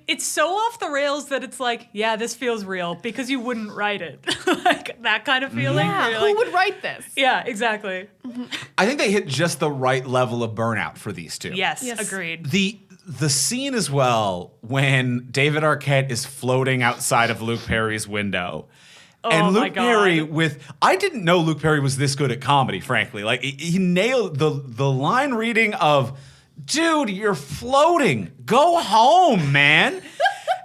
[SPEAKER 3] It's so off the rails that it's like, yeah, this feels real because you wouldn't write it. Like that kind of feeling.
[SPEAKER 2] Yeah,
[SPEAKER 3] where you're
[SPEAKER 2] who
[SPEAKER 3] like,
[SPEAKER 2] would write this?
[SPEAKER 3] Yeah, exactly.
[SPEAKER 1] I think they hit just the right level of burnout for these two.
[SPEAKER 3] Yes,
[SPEAKER 2] Yes.
[SPEAKER 3] agreed.
[SPEAKER 1] The scene as well when David Arquette is floating outside of Luke Perry's window. And
[SPEAKER 3] my
[SPEAKER 1] Luke
[SPEAKER 3] God.
[SPEAKER 1] Perry I didn't know Luke Perry was this good at comedy, frankly. Like he nailed the line reading of, dude, you're floating. Go home, man. And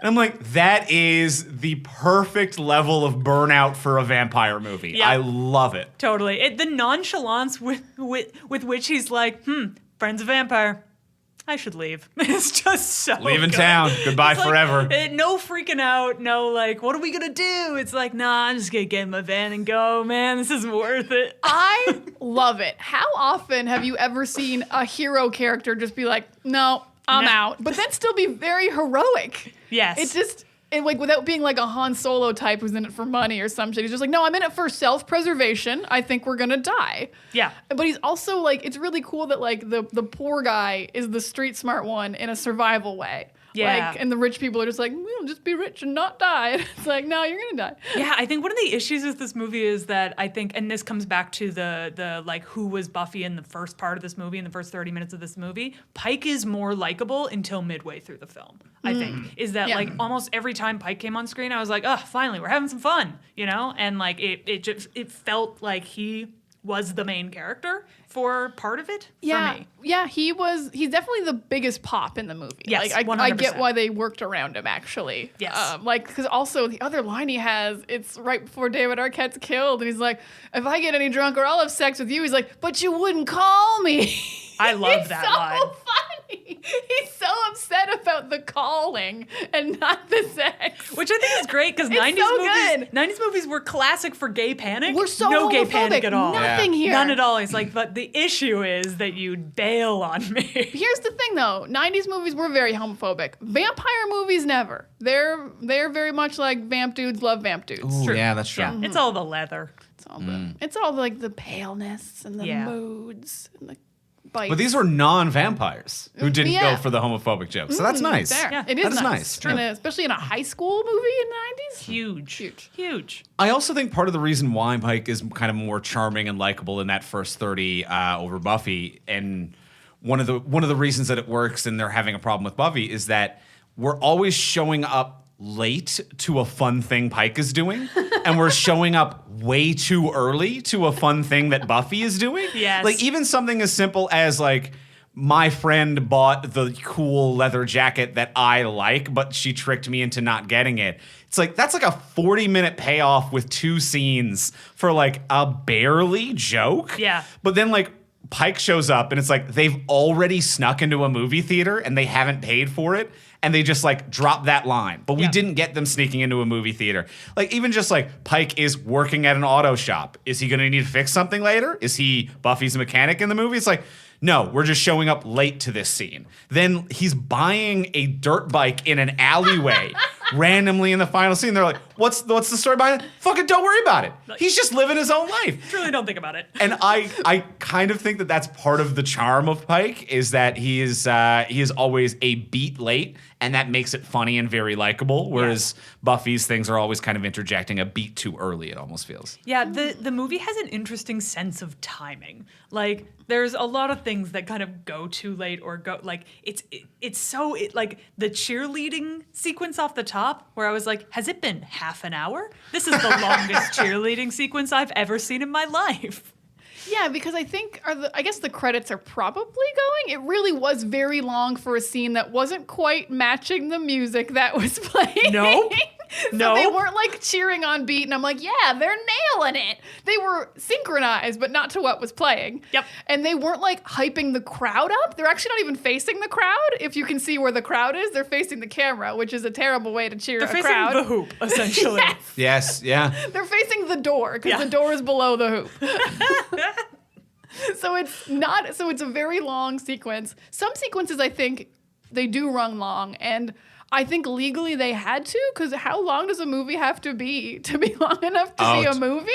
[SPEAKER 1] I'm like, that is the perfect level of burnout for a vampire movie.
[SPEAKER 3] Yeah.
[SPEAKER 1] I love it.
[SPEAKER 3] Totally. The nonchalance with which he's like, friend's a vampire. I should leave. It's just so
[SPEAKER 1] Leaving
[SPEAKER 3] good.
[SPEAKER 1] town. Goodbye
[SPEAKER 3] It's like,
[SPEAKER 1] forever.
[SPEAKER 3] No freaking out. No, like, what are we going to do? It's like, nah, I'm just going to get in my van and go, man. This isn't worth it.
[SPEAKER 2] I love it. How often have you ever seen a hero character just be like, no, I'm
[SPEAKER 3] No.
[SPEAKER 2] out, but then still be very heroic?
[SPEAKER 3] Yes.
[SPEAKER 2] It just, like without being like a Han Solo type who's in it for money or some shit. He's just like, no, I'm in it for self-preservation. I think we're gonna die.
[SPEAKER 3] Yeah.
[SPEAKER 2] But he's also like, it's really cool that like the poor guy is the street smart one in a survival way.
[SPEAKER 3] Yeah.
[SPEAKER 2] Like, and the rich people are just like, we'll just be rich and not die. And it's like, no, you're gonna die.
[SPEAKER 3] Yeah, I think one of the issues with this movie is that I think, and this comes back to the like who was Buffy in the first part of this movie, in the first 30 minutes of this movie. Pike is more likable until midway through the film. I think is that
[SPEAKER 2] Yeah.
[SPEAKER 3] like almost every time Pike came on screen, I was like, oh, finally, we're having some fun, you know? And like it felt like he was the main character for part of it for me.
[SPEAKER 2] Yeah, he's definitely the biggest pop in the movie.
[SPEAKER 3] Yes,
[SPEAKER 2] like I get
[SPEAKER 3] 100%.
[SPEAKER 2] why they worked around him actually.
[SPEAKER 3] Yes.
[SPEAKER 2] Like because also the other line he has, it's right before David Arquette's killed, and he's like, "If I get any drunker, I'll have sex with you." He's like, "But you wouldn't call me."
[SPEAKER 3] I love
[SPEAKER 2] It's
[SPEAKER 3] that
[SPEAKER 2] so
[SPEAKER 3] line.
[SPEAKER 2] funny. He's so upset about the calling and not the sex.
[SPEAKER 3] Which I think is great because
[SPEAKER 2] It's
[SPEAKER 3] 90s
[SPEAKER 2] so
[SPEAKER 3] movies
[SPEAKER 2] good.
[SPEAKER 3] 90s movies were classic for gay panic.
[SPEAKER 2] We're so
[SPEAKER 3] no gay
[SPEAKER 2] homophobic.
[SPEAKER 3] panic at all.
[SPEAKER 2] Nothing here.
[SPEAKER 3] None at all. He's like, but the issue is that you bail on me.
[SPEAKER 2] Here's the thing, though. 90s movies were very homophobic. Vampire movies, never. They're very much like vamp dudes love vamp dudes.
[SPEAKER 1] Ooh, yeah, that's true.
[SPEAKER 3] Yeah, it's all the leather.
[SPEAKER 2] It's all like the paleness and the
[SPEAKER 3] Yeah.
[SPEAKER 2] moods and the bites.
[SPEAKER 1] But these were non-vampires who didn't
[SPEAKER 2] Yeah.
[SPEAKER 1] go for the homophobic joke. So that's nice.
[SPEAKER 2] Fair.
[SPEAKER 3] Yeah.
[SPEAKER 2] It is
[SPEAKER 1] That is
[SPEAKER 2] nice.
[SPEAKER 1] nice.
[SPEAKER 2] Especially in a high school movie in the 90s.
[SPEAKER 3] Huge.
[SPEAKER 1] I also think part of the reason why Mike is kind of more charming and likable in that first 30 over Buffy, and one of the reasons that it works and they're having a problem with Buffy is that we're always showing up late to a fun thing Pike is doing, and we're showing up way too early to a fun thing that Buffy is doing.
[SPEAKER 3] Yes.
[SPEAKER 1] Like even something as simple as like, my friend bought the cool leather jacket that I like, but she tricked me into not getting it. It's like, that's like a 40-minute payoff with 2 scenes for like a barely joke.
[SPEAKER 3] Yeah.
[SPEAKER 1] But then like Pike shows up and it's like they've already snuck into a movie theater and they haven't paid for it. And they just like drop that line. But we
[SPEAKER 3] Yeah.
[SPEAKER 1] didn't get them sneaking into a movie theater. Like even just like Pike is working at an auto shop. Is he going to need to fix something later? Is he Buffy's mechanic in the movie? It's like, no, we're just showing up late to this scene. Then he's buying a dirt bike in an alleyway randomly in the final scene. They're like, what's the story behind it? Fucking don't worry about it. He's just living his own life.
[SPEAKER 3] Truly don't think about it.
[SPEAKER 1] And I kind of think that that's part of the charm of Pike is that he is always a beat late, and that makes it funny and very likable. Whereas Buffy's things are always kind of interjecting a beat too early. It almost feels.
[SPEAKER 3] Yeah, the movie has an interesting sense of timing. Like there's a lot of things that kind of go too late or go like it's so like the cheerleading sequence off the top where I was like, has it been half an hour? This is the longest cheerleading sequence I've ever seen in my life.
[SPEAKER 2] Yeah, because I think I guess the credits are probably going. It really was very long for a scene that wasn't quite matching the music that was playing.
[SPEAKER 3] Nope.
[SPEAKER 2] So they weren't like cheering on beat, and I'm like, yeah, they're nailing it. They were synchronized, but not to what was playing.
[SPEAKER 3] Yep.
[SPEAKER 2] And they weren't like hyping the crowd up. They're actually not even facing the crowd. If you can see where the crowd is, they're facing the camera, which is a terrible way to cheer a crowd.
[SPEAKER 3] They're facing the hoop, essentially.
[SPEAKER 2] Yes.
[SPEAKER 1] Yes, yeah.
[SPEAKER 2] They're facing the door because the door is below the hoop. So it's a very long sequence. Some sequences I think they do run long, and I think legally they had to, because how long does a movie have to be long enough to be a movie?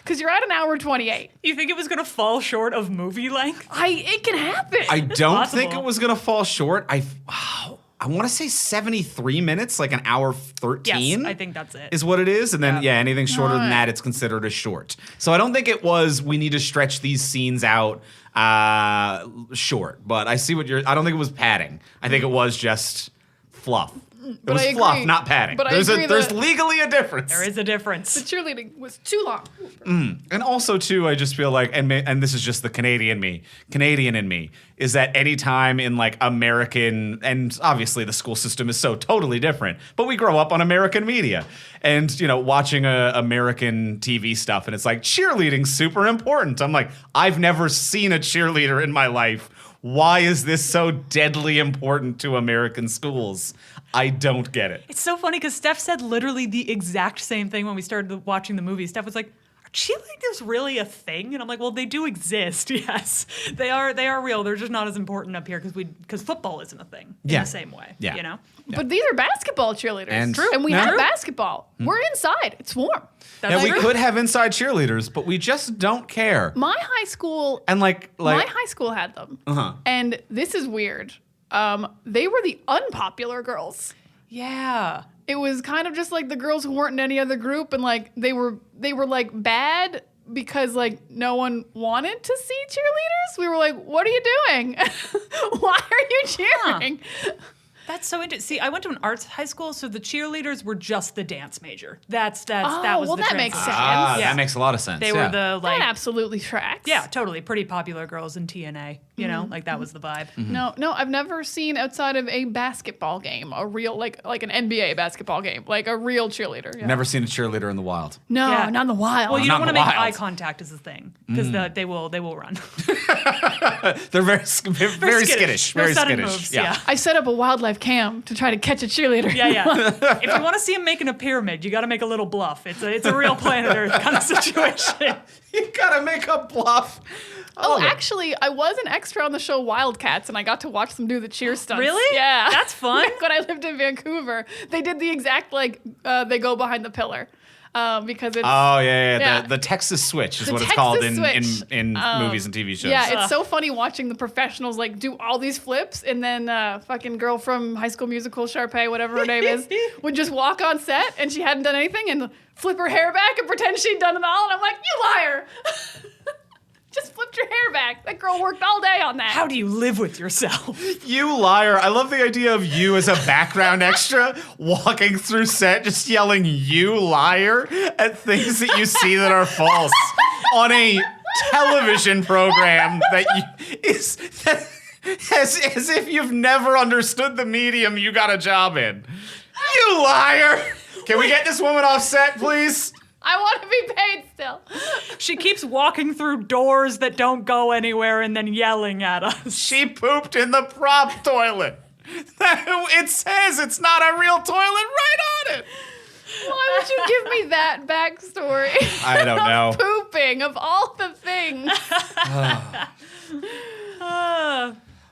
[SPEAKER 2] Because you're at an hour 28.
[SPEAKER 3] You think it was going to fall short of movie length?
[SPEAKER 2] It can happen.
[SPEAKER 1] I don't
[SPEAKER 3] possible.
[SPEAKER 1] think it was going to fall short. I want to say 73 minutes, like an hour 13.
[SPEAKER 3] Yes, I think that's it.
[SPEAKER 1] Is what it is. And then,
[SPEAKER 3] Yeah.
[SPEAKER 1] anything shorter than
[SPEAKER 2] Alright.
[SPEAKER 1] that, it's considered a short. So I don't think it was, we need to stretch these scenes out short. But I see I don't think it was padding. I think it was just fluff. It
[SPEAKER 2] But
[SPEAKER 1] was
[SPEAKER 2] I
[SPEAKER 1] fluff,
[SPEAKER 2] agree.
[SPEAKER 1] not padding.
[SPEAKER 2] But I
[SPEAKER 1] there's
[SPEAKER 2] agree
[SPEAKER 1] there's
[SPEAKER 2] that-
[SPEAKER 1] legally a difference.
[SPEAKER 3] There is a difference.
[SPEAKER 2] The cheerleading was too long.
[SPEAKER 1] And also, too, I just feel like, and this is just the Canadian in me, is that anytime in like American, and obviously the school system is so totally different, but we grow up on American media and, watching American TV stuff, and it's like, cheerleading's super important. I'm like, I've never seen a cheerleader in my life. Why is this so deadly important to American schools? I don't get it.
[SPEAKER 3] It's so funny because Steph said literally the exact same thing when we started watching the movie. Steph was like, "Are cheerleaders really a thing?" And I'm like, "Well, they do exist. Yes, they are. They are real. They're just not as important up here because football isn't a thing in
[SPEAKER 1] Yeah.
[SPEAKER 3] the same way.
[SPEAKER 1] Yeah.
[SPEAKER 3] You know."
[SPEAKER 2] But these are basketball cheerleaders.
[SPEAKER 1] And- True.
[SPEAKER 2] And we
[SPEAKER 1] Yeah.
[SPEAKER 2] have
[SPEAKER 1] True.
[SPEAKER 2] basketball. We're inside. It's warm.
[SPEAKER 3] That's
[SPEAKER 1] Yeah, we
[SPEAKER 3] true.
[SPEAKER 1] could have inside cheerleaders, but we just don't care.
[SPEAKER 2] My high school
[SPEAKER 1] And
[SPEAKER 2] my high school had them.
[SPEAKER 1] Uh-huh.
[SPEAKER 2] And this is weird. They were the unpopular girls.
[SPEAKER 3] Yeah.
[SPEAKER 2] It was kind of just like the girls who weren't in any other group, and like they were like bad because like no one wanted to see cheerleaders. We were like, "What are you doing? Why are you cheering?"
[SPEAKER 3] That's so interesting. See, I went to an arts high school, so the cheerleaders were just the dance major. That was
[SPEAKER 2] well,
[SPEAKER 3] the
[SPEAKER 2] that makes
[SPEAKER 3] transition.
[SPEAKER 2] sense.
[SPEAKER 3] Yeah.
[SPEAKER 1] That makes a lot of sense.
[SPEAKER 3] They
[SPEAKER 1] yeah.
[SPEAKER 3] were the
[SPEAKER 2] That absolutely tracks.
[SPEAKER 3] yeah, totally pretty popular girls in TNA. You know, like that was the vibe.
[SPEAKER 2] No, I've never seen outside of a basketball game a real like an NBA basketball game, like a real cheerleader. Yeah.
[SPEAKER 1] Never seen a cheerleader in the wild.
[SPEAKER 2] No,
[SPEAKER 3] Yeah.
[SPEAKER 2] not in the wild.
[SPEAKER 3] Well, you
[SPEAKER 1] not
[SPEAKER 3] don't want
[SPEAKER 1] in
[SPEAKER 3] to
[SPEAKER 1] the
[SPEAKER 3] make
[SPEAKER 1] wild.
[SPEAKER 3] eye contact is the thing because they will run.
[SPEAKER 1] They're very skittish.
[SPEAKER 3] No
[SPEAKER 1] Very
[SPEAKER 3] sudden
[SPEAKER 1] skittish.
[SPEAKER 3] moves,
[SPEAKER 1] yeah.
[SPEAKER 2] I set up a wildlife cam to try to catch a cheerleader.
[SPEAKER 3] Yeah. If you want to see him making a pyramid, you got to make a little bluff. It's a real planet Earth kind of situation.
[SPEAKER 1] You gotta make a bluff.
[SPEAKER 2] Oh, actually, I was an extra on the show Wildcats, and I got to watch them do the cheer stunts.
[SPEAKER 3] Really?
[SPEAKER 2] Yeah.
[SPEAKER 3] That's fun.
[SPEAKER 2] Back when I lived in Vancouver, they did the exact they go behind the pillar because it's.
[SPEAKER 1] Oh yeah.
[SPEAKER 2] Yeah.
[SPEAKER 1] The Texas switch is
[SPEAKER 2] The
[SPEAKER 1] what it's called in
[SPEAKER 2] Texas switch.
[SPEAKER 1] movies and TV shows.
[SPEAKER 2] Yeah, it's so funny watching the professionals like do all these flips, and then fucking girl from High School Musical, Sharpay, whatever her name is, would just walk on set and she hadn't done anything and flip her hair back and pretend she'd done it all, and I'm like, you liar! Just flipped your hair back. That girl worked all day on that.
[SPEAKER 3] How do you live with yourself?
[SPEAKER 1] You liar. I love the idea of you as a background extra walking through set just yelling "you liar" at things that you see that are false on a television program as if you've never understood the medium you got a job in. You liar. Can we get this woman off set, please?
[SPEAKER 2] I want to be paid still.
[SPEAKER 3] She keeps walking through doors that don't go anywhere and then yelling at us.
[SPEAKER 1] She pooped in the prop toilet. It says it's not a real toilet right on it.
[SPEAKER 2] Why would you give me that backstory?
[SPEAKER 1] I don't know.
[SPEAKER 2] Pooping of all the things.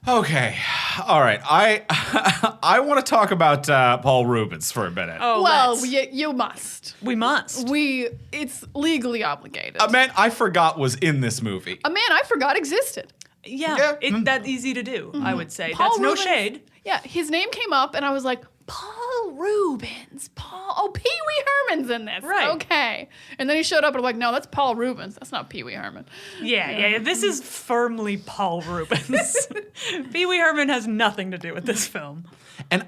[SPEAKER 1] Okay. All right. I want to talk about Paul Rubens for a minute.
[SPEAKER 3] Oh,
[SPEAKER 2] Well,
[SPEAKER 3] let's.
[SPEAKER 2] you must.
[SPEAKER 3] We must.
[SPEAKER 2] It's legally obligated.
[SPEAKER 1] A man I forgot was in this movie.
[SPEAKER 2] A man I forgot existed.
[SPEAKER 3] Yeah,
[SPEAKER 1] Yeah.
[SPEAKER 3] that's easy to do, I would say.
[SPEAKER 2] Paul
[SPEAKER 3] That's no
[SPEAKER 2] Rubens-
[SPEAKER 3] shade.
[SPEAKER 2] Yeah, his name came up, and I was like, Paul Rubens. Oh, Pee Wee Herman's in this.
[SPEAKER 3] Right.
[SPEAKER 2] Okay. And then he showed up, and I'm like, no, that's Paul Rubens. That's not Pee Wee Herman.
[SPEAKER 3] Yeah. This is firmly Paul Rubens. Pee Wee Herman has nothing to do with this film.
[SPEAKER 1] And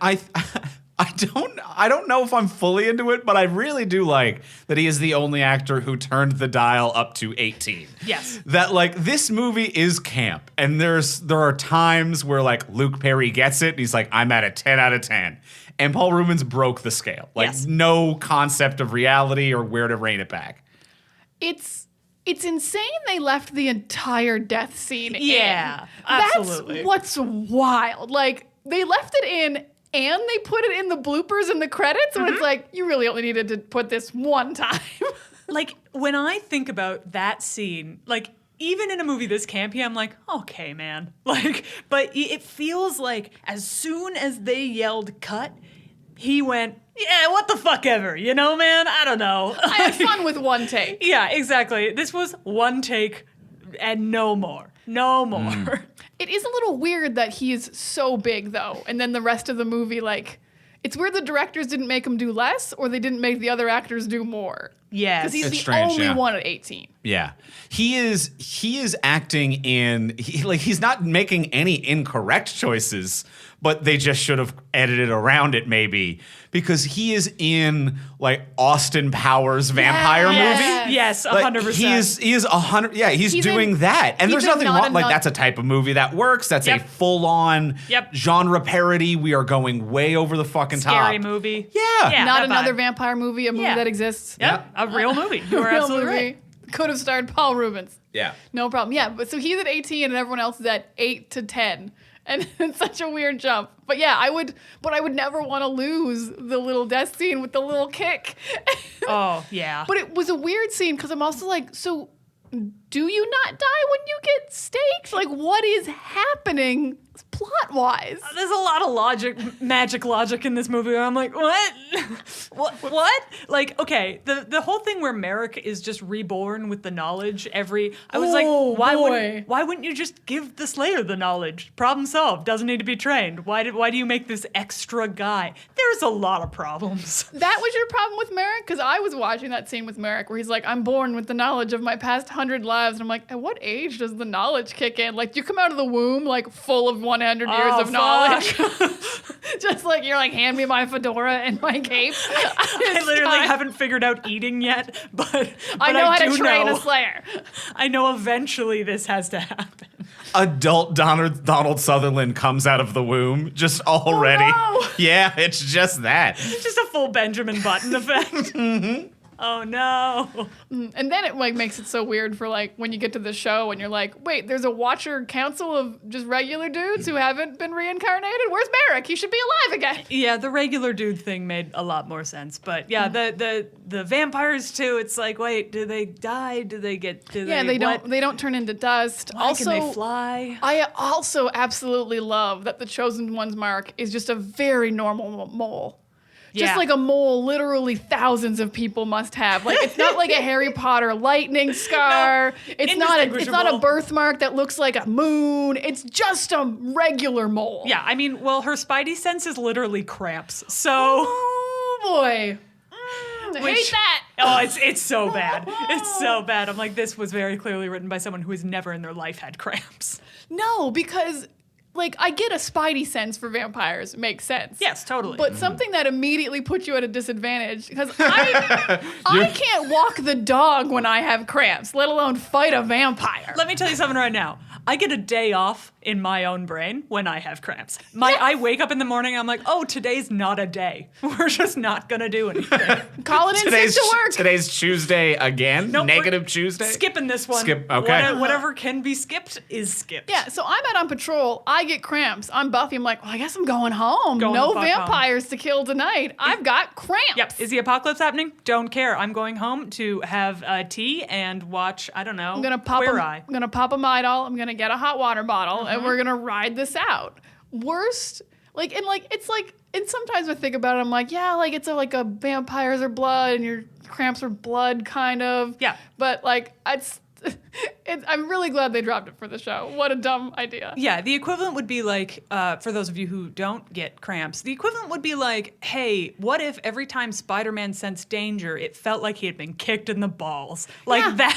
[SPEAKER 1] I don't know if I'm fully into it, but I really do like that he is the only actor who turned the dial up to 18.
[SPEAKER 3] Yes.
[SPEAKER 1] That like this movie is camp, and there are times where like Luke Perry gets it and he's like, I'm at a 10 out of 10. And Paul Rubens broke the scale. Like
[SPEAKER 3] Yes.
[SPEAKER 1] no concept of reality or where to rein it back.
[SPEAKER 2] It's insane they left the entire death scene in.
[SPEAKER 3] Yeah, absolutely.
[SPEAKER 2] That's what's wild. Like, they left it in and they put it in the bloopers and the credits, and it's like, you really only needed to put this one time.
[SPEAKER 3] Like, when I think about that scene, like, even in a movie this campy, I'm like, okay, man. Like, but it feels like as soon as they yelled cut, he went, yeah, what the fuck ever, you know, man? I don't know.
[SPEAKER 2] I had fun with one take.
[SPEAKER 3] Yeah, exactly. This was one take and no more. No more.
[SPEAKER 2] It is a little weird that he is so big, though, and then the rest of the movie, like, it's weird the directors didn't make him do less, or they didn't make the other actors do more.
[SPEAKER 3] Yes.
[SPEAKER 2] Because he's
[SPEAKER 1] It's
[SPEAKER 2] the
[SPEAKER 1] strange,
[SPEAKER 2] only
[SPEAKER 1] yeah.
[SPEAKER 2] one at 18.
[SPEAKER 1] Yeah. He is acting in he's not making any incorrect choices, but they just should have edited around it maybe, because he is in like Austin Powers vampire
[SPEAKER 2] Yes.
[SPEAKER 1] movie.
[SPEAKER 3] Yes,
[SPEAKER 1] Like,
[SPEAKER 3] 100%.
[SPEAKER 1] he is 100. Yeah, he's
[SPEAKER 2] He's
[SPEAKER 1] doing
[SPEAKER 2] in-
[SPEAKER 1] that, and
[SPEAKER 2] he's
[SPEAKER 1] there's
[SPEAKER 2] in
[SPEAKER 1] nothing
[SPEAKER 2] Not
[SPEAKER 1] wrong. Like
[SPEAKER 2] Enough-
[SPEAKER 1] that's a type of movie that works. That's a
[SPEAKER 3] Yep.
[SPEAKER 1] full-on
[SPEAKER 3] Yep.
[SPEAKER 1] genre parody. We are going way over the fucking
[SPEAKER 3] Scary
[SPEAKER 1] top.
[SPEAKER 3] movie.
[SPEAKER 1] Yeah.
[SPEAKER 3] Yeah.
[SPEAKER 2] Not
[SPEAKER 3] that
[SPEAKER 2] another
[SPEAKER 3] vibe.
[SPEAKER 2] vampire movie, a movie
[SPEAKER 3] Yeah.
[SPEAKER 2] that exists.
[SPEAKER 3] Yep, a real movie. You are
[SPEAKER 2] Real
[SPEAKER 3] absolutely
[SPEAKER 2] movie.
[SPEAKER 3] right.
[SPEAKER 2] Could have starred Paul Rubens.
[SPEAKER 1] Yeah.
[SPEAKER 2] No problem. Yeah, but so he's at 18 and everyone else is at 8 to 10. And it's such a weird jump. But yeah, I would never want to lose the little death scene with the little kick.
[SPEAKER 3] Oh, yeah.
[SPEAKER 2] But it was a weird scene because I'm also like, so do you not die when you get staked? Like, what is happening plot-wise?
[SPEAKER 3] There's a lot of magic logic in this movie where I'm like, what? What? Like, okay, the whole thing where Merrick is just reborn with the knowledge I was
[SPEAKER 2] Oh,
[SPEAKER 3] like,
[SPEAKER 2] boy.
[SPEAKER 3] why wouldn't you just give the Slayer the knowledge? Problem solved. Doesn't need to be trained. Why do you make this extra guy? There's a lot of problems.
[SPEAKER 2] That was your problem with Merrick? Because I was watching that scene with Merrick where he's like, I'm born with the knowledge of my past 100 lives. And I'm like, at what age does the knowledge kick in? Like, do you come out of the womb, like, full of 100 years
[SPEAKER 3] Oh,
[SPEAKER 2] of knowledge?
[SPEAKER 3] fuck.
[SPEAKER 2] Just like, you're like, hand me my fedora and my cape.
[SPEAKER 3] I literally haven't figured out eating yet, but
[SPEAKER 2] I know how
[SPEAKER 3] do
[SPEAKER 2] to train
[SPEAKER 3] know.
[SPEAKER 2] a Slayer.
[SPEAKER 3] I know eventually this has to happen.
[SPEAKER 1] Adult Donald Sutherland comes out of the womb just already.
[SPEAKER 2] Oh, no.
[SPEAKER 1] Yeah, it's just that.
[SPEAKER 3] It's just a full Benjamin Button effect. Oh no.
[SPEAKER 2] And then it like makes it so weird for like when you get to the show and you're like, wait, there's a Watcher council of just regular dudes who haven't been reincarnated? Where's Merrick? He should be alive again.
[SPEAKER 3] Yeah, the regular dude thing made a lot more sense. But yeah, the vampires too, it's like, wait, do they die?
[SPEAKER 2] They don't turn into dust.
[SPEAKER 3] Why
[SPEAKER 2] also,
[SPEAKER 3] can they fly?
[SPEAKER 2] I also absolutely love that the Chosen One's mark is just a very normal mole. Just
[SPEAKER 3] Yeah.
[SPEAKER 2] like a mole literally thousands of people must have. Like, it's not like a Harry Potter lightning scar.
[SPEAKER 3] No,
[SPEAKER 2] it's not a
[SPEAKER 3] indistinguishable.
[SPEAKER 2] birthmark that looks like a moon. It's just a regular mole.
[SPEAKER 3] Yeah, I mean, well, her spidey sense is literally cramps. So
[SPEAKER 2] Oh boy. I
[SPEAKER 3] Which-
[SPEAKER 2] hate that.
[SPEAKER 3] oh, it's so bad. It's so bad. I'm like, this was very clearly written by someone who has never in their life had cramps.
[SPEAKER 2] No, because like I get a spidey sense for vampires. Makes sense.
[SPEAKER 3] Yes, totally.
[SPEAKER 2] But something that immediately puts you at a disadvantage because I can't walk the dog when I have cramps, let alone fight a vampire.
[SPEAKER 3] Let me tell you something right now. I get a day off in my own brain when I have cramps. I wake up in the morning, I'm like, oh, today's not a day. We're just not gonna do anything.
[SPEAKER 2] Call it in sick to work.
[SPEAKER 1] Today's Tuesday again.
[SPEAKER 3] Nope,
[SPEAKER 1] Negative
[SPEAKER 3] we're
[SPEAKER 1] Tuesday.
[SPEAKER 3] Skipping this one.
[SPEAKER 1] Skip, okay.
[SPEAKER 3] Whatever can be skipped is skipped.
[SPEAKER 2] Yeah, so I'm out on patrol. I get cramps. I'm Buffy. I'm like, well, I guess I'm going home.
[SPEAKER 3] Going
[SPEAKER 2] No
[SPEAKER 3] the fuck home.
[SPEAKER 2] vampires to kill tonight. I've got cramps.
[SPEAKER 3] Yep. Is the apocalypse happening? Don't care. I'm going home to have tea and watch, I don't know,
[SPEAKER 2] I'm gonna pop
[SPEAKER 3] Queer
[SPEAKER 2] a,
[SPEAKER 3] Eye.
[SPEAKER 2] I'm gonna pop a Midol. I'm gonna get a hot water bottle, and we're gonna ride this out. Worst, and sometimes I think about it. I'm like, yeah, like it's like a vampires are blood, and your cramps are blood, kind of.
[SPEAKER 3] Yeah.
[SPEAKER 2] But like, I'm really glad they dropped it for the show. What a dumb idea.
[SPEAKER 3] Yeah, the equivalent would be like, for those of you who don't get cramps, the equivalent would be like, hey, what if every time Spider-Man sensed danger, it felt like he had been kicked in the balls? Like
[SPEAKER 2] Yeah.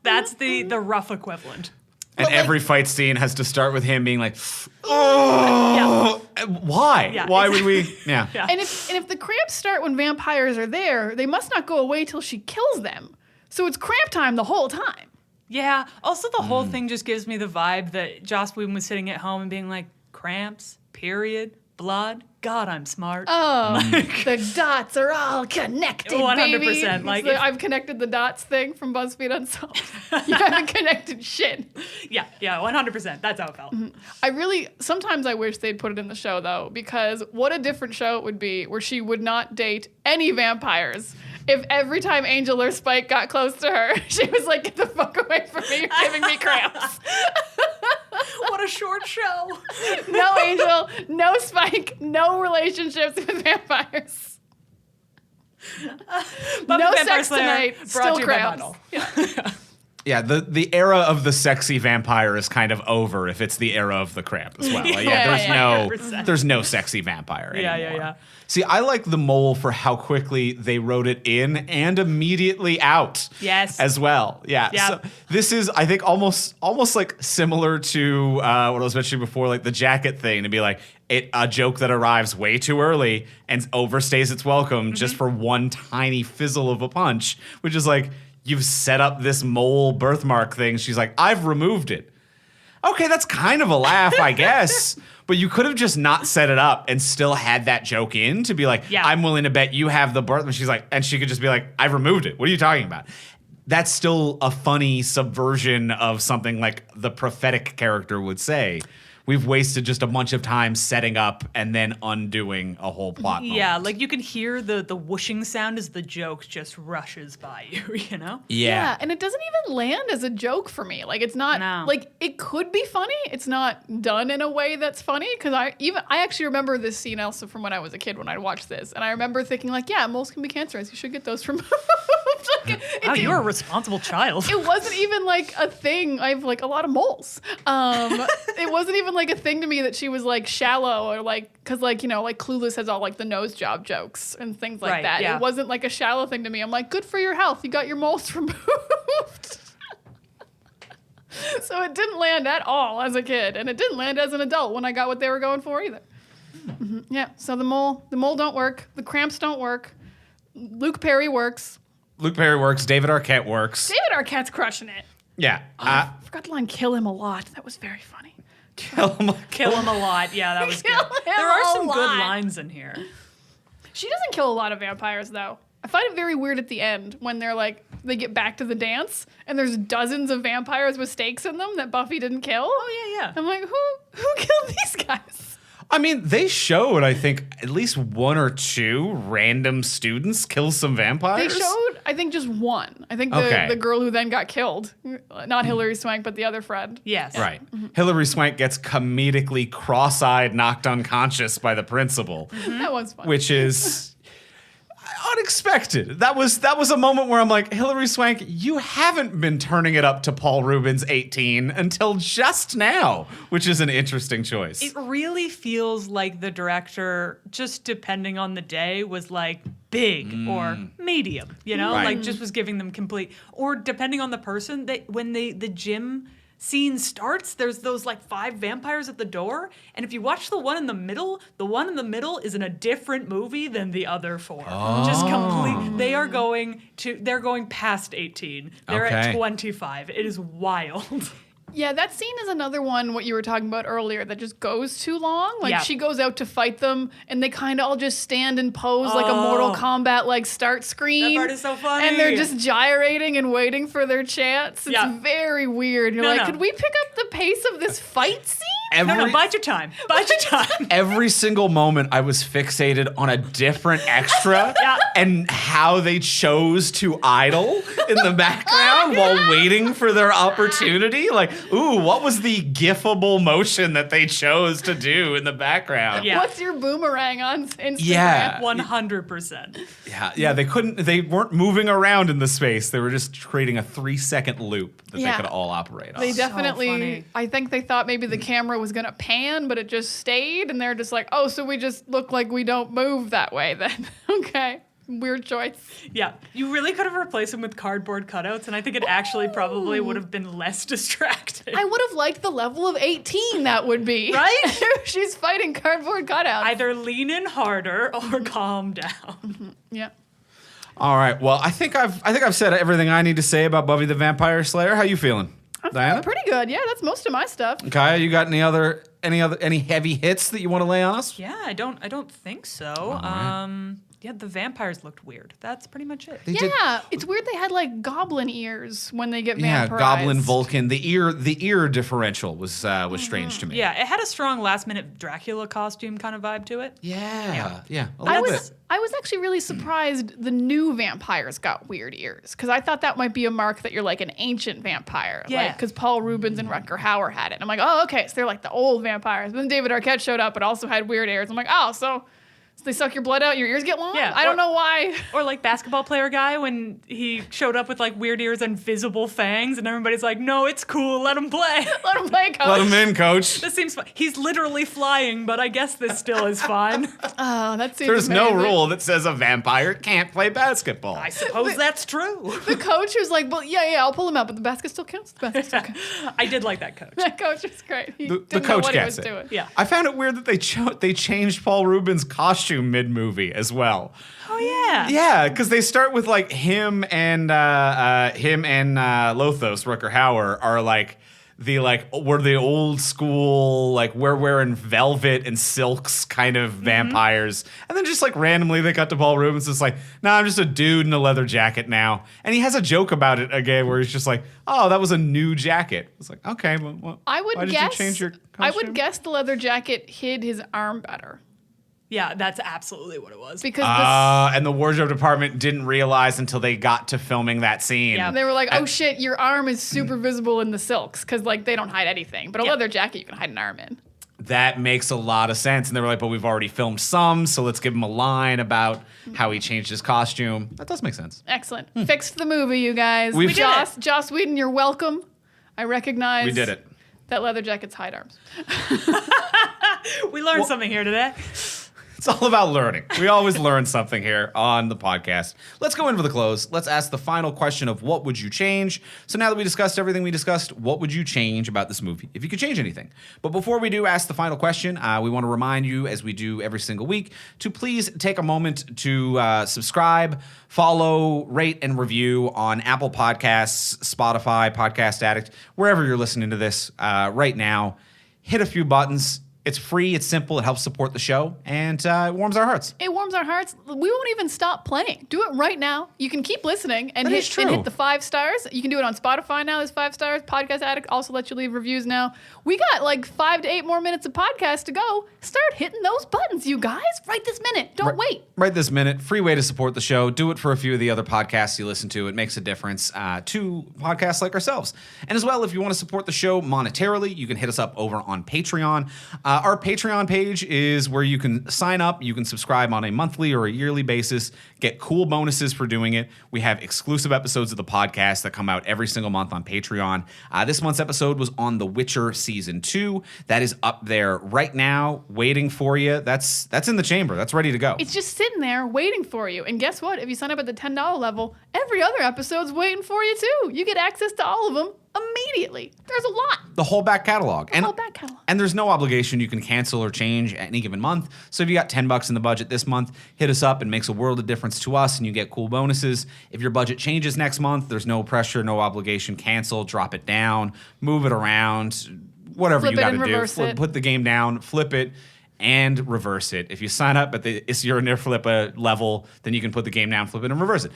[SPEAKER 3] that's the rough equivalent.
[SPEAKER 1] And
[SPEAKER 2] But, like-
[SPEAKER 1] every fight scene has to start with him being like, oh, Why?
[SPEAKER 3] Yeah,
[SPEAKER 1] Why would we? Yeah.
[SPEAKER 3] Yeah.
[SPEAKER 2] And if the cramps start when vampires are there, they must not go away till she kills them. So it's cramp time the whole time.
[SPEAKER 3] Yeah. Also, the whole thing just gives me the vibe that Joss Whedon was sitting at home and being like, cramps, period, blood. God, I'm smart.
[SPEAKER 2] Oh, the dots are all connected,
[SPEAKER 3] 100%,
[SPEAKER 2] baby.
[SPEAKER 3] like
[SPEAKER 2] It's
[SPEAKER 3] if-
[SPEAKER 2] I've connected the dots thing from BuzzFeed Unsolved. You haven't connected shit.
[SPEAKER 3] Yeah, 100%. That's how it felt.
[SPEAKER 2] Sometimes I wish they'd put it in the show though, because what a different show it would be where she would not date any vampires. If every time Angel or Spike got close to her, she was like, get the fuck away from me, you're giving me cramps.
[SPEAKER 3] What a short show.
[SPEAKER 2] No Angel, no Spike, no relationships with vampires.
[SPEAKER 3] Buffy
[SPEAKER 2] No
[SPEAKER 3] the Vampire
[SPEAKER 2] sex
[SPEAKER 3] Slayer,
[SPEAKER 2] tonight,
[SPEAKER 3] brought
[SPEAKER 2] still
[SPEAKER 3] to you by
[SPEAKER 2] cramps.
[SPEAKER 3] Bundle.
[SPEAKER 1] Yeah, the era of the sexy vampire is kind of over if it's the era of the cramp as well. Like, there's no sexy vampire anymore.
[SPEAKER 3] Yeah.
[SPEAKER 1] See, I like the mole for how quickly they wrote it in and immediately out.
[SPEAKER 3] Yes.
[SPEAKER 1] As well. Yeah.
[SPEAKER 3] Yep.
[SPEAKER 1] So this is, I think, almost like similar to what I was mentioning before, like the jacket thing, to be like a joke that arrives way too early and overstays its welcome just for one tiny fizzle of a punch, which is like, you've set up this mole birthmark thing. She's like, I've removed it. Okay, that's kind of a laugh, I guess. But you could have just not set it up and still had that joke in to be like,
[SPEAKER 3] Yeah.
[SPEAKER 1] I'm willing to bet you have the birth. And she's like, and she could just be like, I've removed it. What are you talking about? That's still a funny subversion of something like the prophetic character would say. We've wasted just a bunch of time setting up and then undoing a whole plot moment.
[SPEAKER 3] Yeah, like you can hear the whooshing sound as the joke just rushes by you, you know?
[SPEAKER 1] Yeah.
[SPEAKER 2] And it doesn't even land as a joke for me. Like it's not
[SPEAKER 3] No.
[SPEAKER 2] like it could be funny. It's not done in a way that's funny because I actually remember this scene also from when I was a kid when I watched this, and I remember thinking like, yeah, moles can be cancerous. You should get those removed. Like,
[SPEAKER 3] Wow, you're a responsible child.
[SPEAKER 2] It wasn't even like a thing. I have like a lot of moles. It wasn't even like a thing to me that she was like shallow or like, cause like, you know, like Clueless has all like the nose job jokes and things like
[SPEAKER 3] Right,
[SPEAKER 2] that.
[SPEAKER 3] yeah.
[SPEAKER 2] It wasn't like a shallow thing to me. I'm like, good for your health. You got your moles removed. So it didn't land at all as a kid, and it didn't land as an adult when I got what they were going for either. Yeah. So the mole don't work. The cramps don't work. Luke Perry works.
[SPEAKER 1] Luke Perry works. David Arquette works.
[SPEAKER 2] David Arquette's crushing it.
[SPEAKER 1] Yeah.
[SPEAKER 2] I forgot the line "kill him a lot." That was very funny.
[SPEAKER 1] Kill him.
[SPEAKER 3] Kill him a lot. Yeah, that was good.
[SPEAKER 2] Kill him
[SPEAKER 3] There are
[SPEAKER 2] a
[SPEAKER 3] some good
[SPEAKER 2] lot.
[SPEAKER 3] lines in here.
[SPEAKER 2] She doesn't kill a lot of vampires though. I find it very weird at the end when they're like they get back to the dance and there's dozens of vampires with stakes in them that Buffy didn't kill.
[SPEAKER 3] Oh, yeah.
[SPEAKER 2] I'm like, who killed these guys?
[SPEAKER 1] I mean, they showed, I think, at least one or two random students kill some vampires.
[SPEAKER 2] They showed, I think, just one. I think the girl who then got killed, not Hilary Swank, but the other friend.
[SPEAKER 3] Yes.
[SPEAKER 1] Right. Hilary Swank gets comedically cross-eyed, knocked unconscious by the principal,
[SPEAKER 2] That was fun.
[SPEAKER 1] which is unexpected. That was a moment where I'm like, Hilary Swank, you haven't been turning it up to Paul Rubens 18 until just now, which is an interesting choice.
[SPEAKER 3] It really feels like the director, just depending on the day, was like big or medium, you know?
[SPEAKER 1] Right.
[SPEAKER 3] Like just was giving them complete. Or depending on the person, when the gym scene starts, there's those like 5 vampires at the door. And if you watch the one in the middle is in a different movie than the other 4. Just complete. They're going past 18. They're
[SPEAKER 1] Okay.
[SPEAKER 3] at 25. It is wild.
[SPEAKER 2] Yeah, that scene is another one, what you were talking about earlier, that just goes too long. Like,
[SPEAKER 3] Yeah.
[SPEAKER 2] she goes out to fight them, and they kind of all just stand and pose like a Mortal Kombat, like, start screen.
[SPEAKER 3] That part is so funny.
[SPEAKER 2] And they're just gyrating and waiting for their chance. It's
[SPEAKER 3] Yeah.
[SPEAKER 2] very weird. You're
[SPEAKER 3] No,
[SPEAKER 2] like,
[SPEAKER 3] no.
[SPEAKER 2] could we pick up the pace of this fight scene?
[SPEAKER 3] No, bide your time. Bide your time.
[SPEAKER 1] Every single moment I was fixated on a different extra
[SPEAKER 3] Yeah.
[SPEAKER 1] and how they chose to idle in the background while waiting for their opportunity. Like, ooh, what was the gifable motion that they chose to do in the background?
[SPEAKER 3] Yeah.
[SPEAKER 2] What's your boomerang on Instagram?
[SPEAKER 1] Yeah.
[SPEAKER 3] 100%.
[SPEAKER 1] Yeah, they weren't moving around in the space. They were just creating a 3-second loop that they
[SPEAKER 2] Yeah.
[SPEAKER 1] could all operate on.
[SPEAKER 2] They
[SPEAKER 3] So
[SPEAKER 2] definitely,
[SPEAKER 3] funny.
[SPEAKER 2] I think they thought maybe the camera was going to pan, but it just stayed. And they're just like, oh, so we just look like we don't move that way then. Okay. Weird choice.
[SPEAKER 3] Yeah, you really could have replaced him with cardboard cutouts, and I think it actually probably would have been less distracting.
[SPEAKER 2] I would have liked the level of 18 that would be.
[SPEAKER 3] Right?
[SPEAKER 2] She's fighting cardboard cutouts.
[SPEAKER 3] Either lean in harder or calm down.
[SPEAKER 2] Yeah.
[SPEAKER 1] All right. Well, I think I've said everything I need to say about Buffy the Vampire Slayer. How you feeling,
[SPEAKER 2] I'm
[SPEAKER 1] Diana?
[SPEAKER 2] feeling pretty good. Yeah, that's most of my stuff.
[SPEAKER 1] Kyah, you got any heavy hits that you want to lay on us?
[SPEAKER 3] Yeah, I don't think so.
[SPEAKER 1] right.
[SPEAKER 3] Yeah, the vampires looked weird. That's pretty much it.
[SPEAKER 1] They did-
[SPEAKER 2] Yeah, it's weird they had like goblin ears when they get
[SPEAKER 1] Yeah,
[SPEAKER 2] vampirized.
[SPEAKER 1] Goblin, Vulcan. The ear differential was strange to me.
[SPEAKER 3] Yeah, it had a strong last-minute Dracula costume kind of vibe to it.
[SPEAKER 1] Yeah. A
[SPEAKER 2] I
[SPEAKER 1] little
[SPEAKER 2] was
[SPEAKER 1] bit.
[SPEAKER 2] I was actually really surprised the new vampires got weird ears because I thought that might be a mark that you're like an ancient vampire.
[SPEAKER 3] Yeah.
[SPEAKER 2] Because Paul Rubens and Rutger Hauer had it. And I'm like, oh, okay, so they're like the old vampires. But then David Arquette showed up and also had weird ears. I'm like, oh, so they suck your blood out, your ears get long?
[SPEAKER 3] Yeah,
[SPEAKER 2] I don't know why.
[SPEAKER 3] Or like basketball player guy when he showed up with like weird ears and visible fangs, and everybody's like, "No, it's cool. Let him play.
[SPEAKER 2] Let him play, coach.
[SPEAKER 1] Let him in, coach.
[SPEAKER 3] This seems fun. He's literally flying, but I guess this still is fine.
[SPEAKER 2] Oh, that seems
[SPEAKER 1] There's no
[SPEAKER 2] amazing.
[SPEAKER 1] rule that says a vampire can't play basketball.
[SPEAKER 3] I suppose that's true.
[SPEAKER 2] The coach was like, well, yeah, I'll pull him out, but the basket still counts. The basket still counts.
[SPEAKER 3] I did like that coach.
[SPEAKER 2] That coach was great. He
[SPEAKER 1] The
[SPEAKER 2] didn't know
[SPEAKER 1] coach
[SPEAKER 2] what he
[SPEAKER 1] gets
[SPEAKER 2] was
[SPEAKER 1] it.
[SPEAKER 2] doing.
[SPEAKER 3] Yeah.
[SPEAKER 1] I found it weird that they changed Paul Rubens' costume mid-movie as well.
[SPEAKER 3] Oh yeah.
[SPEAKER 1] Yeah, because they start with like him and Lothos, Rutger Hauer, are like we're the old school, like we're wearing velvet and silks kind of vampires. And then just like randomly they cut to Paul Rubens. It's like, nah, I'm just a dude in a leather jacket now. And he has a joke about it again where he's just like, oh, that was a new jacket. It's like, okay, well,
[SPEAKER 2] I would
[SPEAKER 1] why did
[SPEAKER 2] guess.
[SPEAKER 1] you change your costume?
[SPEAKER 2] I would guess the leather jacket hid his arm better
[SPEAKER 3] Yeah, that's absolutely what it was.
[SPEAKER 2] because
[SPEAKER 1] And the wardrobe department didn't realize until they got to filming that scene.
[SPEAKER 3] Yeah.
[SPEAKER 2] they were like, "Oh shit, your arm is super visible in the silks because like they don't hide anything, but a
[SPEAKER 3] Yeah.
[SPEAKER 2] leather jacket you can hide an arm in."
[SPEAKER 1] That makes a lot of sense. And they were like, but we've already filmed some, so let's give him a line about how he changed his costume. That does make sense.
[SPEAKER 2] Excellent. Fixed the movie, you guys.
[SPEAKER 1] We did
[SPEAKER 2] Joss Whedon, you're welcome. I recognize
[SPEAKER 1] We did it.
[SPEAKER 2] that leather jackets hide arms.
[SPEAKER 3] We learned something here today.
[SPEAKER 1] It's all about learning. We always learn something here on the podcast. Let's go in for the close. Let's ask the final question of what would you change? So now that we discussed everything we discussed, what would you change about this movie if you could change anything? But before we do ask the final question, we want to remind you, as we do every single week, to please take a moment to subscribe, follow, rate, and review on Apple Podcasts, Spotify, Podcast Addict, wherever you're listening to this right now. Hit a few buttons. It's free, it's simple, it helps support the show, and it warms our hearts.
[SPEAKER 2] It warms our hearts. We won't even stop playing. Do it right now. You can keep listening and
[SPEAKER 1] That is true.
[SPEAKER 2] hit the 5 stars. You can do it on Spotify now. There's 5 stars. Podcast Addict also lets you leave reviews now. We got like 5 to 8 more minutes of podcast to go. Start hitting those buttons, you guys, right this minute. Don't wait.
[SPEAKER 1] Right this minute, free way to support the show. Do it for a few of the other podcasts you listen to. It makes a difference to podcasts like ourselves. And as well, if you want to support the show monetarily, you can hit us up over on Patreon. Our Patreon page is where you can sign up. You can subscribe on a monthly or a yearly basis, get cool bonuses for doing it. We have exclusive episodes of the podcast that come out every single month on Patreon. This month's episode was on The Witcher Season 2. That is up there right now, waiting for you. That's in the chamber. That's ready to go.
[SPEAKER 2] It's just sitting there waiting for you. And guess what? If you sign up at the $10 level, every other episode's waiting for you too. You get access to all of them immediately. There's a lot.
[SPEAKER 1] The whole back catalog.
[SPEAKER 2] Whole back catalog.
[SPEAKER 1] And there's no obligation. You can cancel or change at any given month. So if you got $10 in the budget this month, hit us up. It makes a world of difference to us, and you get cool bonuses. If your budget changes next month, there's no pressure, no obligation. Cancel, drop it down, move it around, whatever
[SPEAKER 2] Flip
[SPEAKER 1] you
[SPEAKER 2] it
[SPEAKER 1] got
[SPEAKER 2] and
[SPEAKER 1] to do.
[SPEAKER 2] reverse it.
[SPEAKER 1] Put the game down, flip it, and reverse it. If you sign up at the Isra Near Flippa level, then you can put the game down, flip it, and reverse it.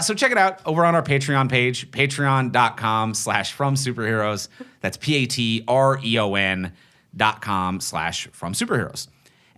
[SPEAKER 1] So check it out over on our Patreon page, patreon.com/fromsuperheroes. That's patreon.com/fromsuperheroes.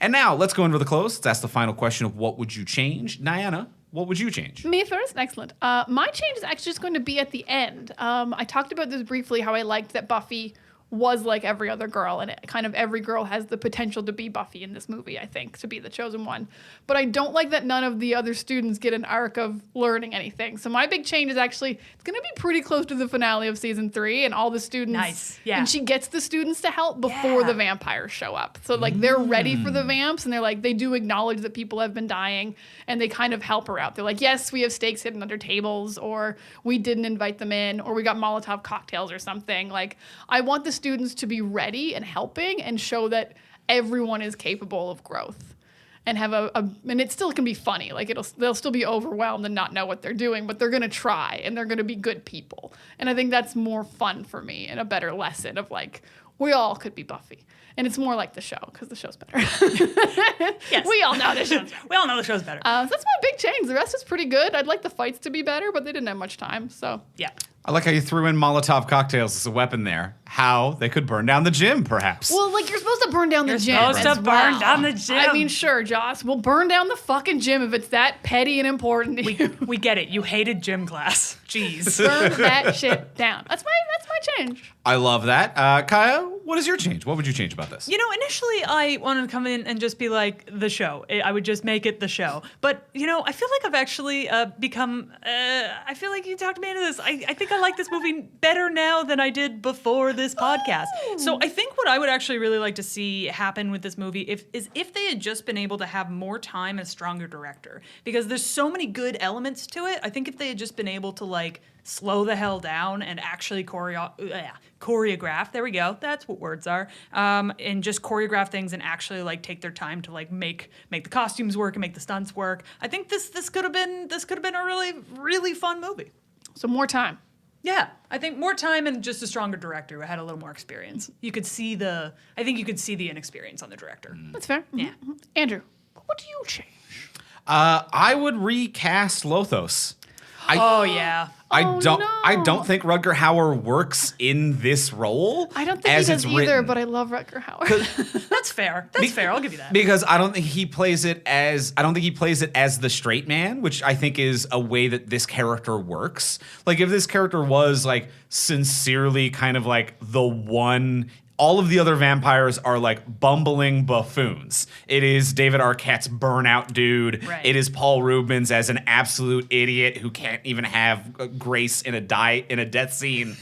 [SPEAKER 1] And now let's go into the close. Let's ask the final question of what would you change? Diana, what would you change?
[SPEAKER 2] Me first? Excellent. My change is actually just going to be at the end. I talked about this briefly, how I liked that Buffy was like every other girl, and kind of every girl has the potential to be Buffy in this movie, I think, to be the chosen one. But I don't like that none of the other students get an arc of learning anything. So my big change is actually, it's going to be pretty close to the finale of season 3, and all the students.
[SPEAKER 3] Nice. Yeah.
[SPEAKER 2] And she gets the students to help before the vampires show up. So like they're ready for the vamps, and they're like, they do acknowledge that people have been dying, and they kind of help her out. They're like, yes, we have stakes hidden under tables, or we didn't invite them in, or we got Molotov cocktails or something. Like, I want the students to be ready and helping and show that everyone is capable of growth, and have and it still can be funny. Like, they'll still be overwhelmed and not know what they're doing, but they're going to try, and they're going to be good people. And I think that's more fun for me and a better lesson of like, we all could be Buffy. And it's more like the show, because the show's better.
[SPEAKER 3] Yes.
[SPEAKER 2] We all know the show's better.
[SPEAKER 3] We all know the show's better.
[SPEAKER 2] So that's my big change. The rest is pretty good. I'd like the fights to be better, but they didn't have much time, so.
[SPEAKER 3] Yeah.
[SPEAKER 1] I like how you threw in Molotov cocktails as a weapon there. How they could burn down the gym, perhaps.
[SPEAKER 2] Well, like, you're supposed to burn down the gym.
[SPEAKER 3] Supposed to
[SPEAKER 2] as
[SPEAKER 3] burn
[SPEAKER 2] well.
[SPEAKER 3] down the gym.
[SPEAKER 2] I mean, sure, Joss, we'll burn down the fucking gym if it's that petty and important to you.
[SPEAKER 3] We get it. You hated gym class. Jeez.
[SPEAKER 2] Burn that shit down. That's my change.
[SPEAKER 1] I love that. Kyah, what is your change? What would you change about this?
[SPEAKER 3] You know, initially I wanted to come in and just be like, the show. I would just make it the show. But, you know, I feel like I've actually become, I feel like you talked me into this. I think I like this movie better now than I did before this podcast. So I think what I would actually really like to see happen with this movie is if they had just been able to have more time and a stronger director. Because there's so many good elements to it. I think if they had just been able to, like, slow the hell down and actually choreograph. There we go. That's what words are. And just choreograph things and actually like take their time to like make the costumes work and make the stunts work. I think this could have been a really, really fun movie.
[SPEAKER 2] So more time.
[SPEAKER 3] Yeah, I think more time and just a stronger director who had a little more experience. I think you could see the inexperience on the director.
[SPEAKER 2] That's fair.
[SPEAKER 3] Yeah.
[SPEAKER 2] Mm-hmm. Andrew, what do you change?
[SPEAKER 1] I would recast Lothos.
[SPEAKER 3] Yeah.
[SPEAKER 1] I
[SPEAKER 2] Oh,
[SPEAKER 1] don't think Rutger Hauer works in this role.
[SPEAKER 2] I don't think
[SPEAKER 1] as
[SPEAKER 2] he does
[SPEAKER 1] it's
[SPEAKER 2] either,
[SPEAKER 1] written.
[SPEAKER 2] but I love Rutger Hauer.
[SPEAKER 3] That's fair. That's fair. I'll give you that.
[SPEAKER 1] Because I don't think he plays it as the straight man, which I think is a way that this character works. Like, if this character was like sincerely kind of like the one, all of the other vampires are like bumbling buffoons. It is David Arquette's burnout dude.
[SPEAKER 3] Right.
[SPEAKER 1] It is Paul Rubens as an absolute idiot who can't even have grace in a death scene.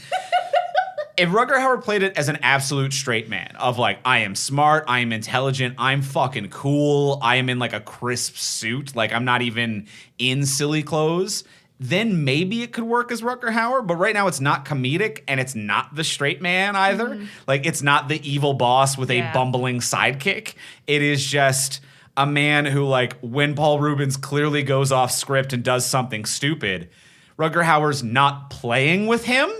[SPEAKER 1] If Rutger Hauer played it as an absolute straight man of like, I am smart, I am intelligent, I'm fucking cool, I am in like a crisp suit, like I'm not even in silly clothes, then maybe it could work as Rutger Hauer. But right now it's not comedic and it's not the straight man either. Mm-hmm. Like, it's not the evil boss with a bumbling sidekick. It is just a man who, like, when Paul Rubens clearly goes off script and does something stupid, Rutger Hauer's not playing with him,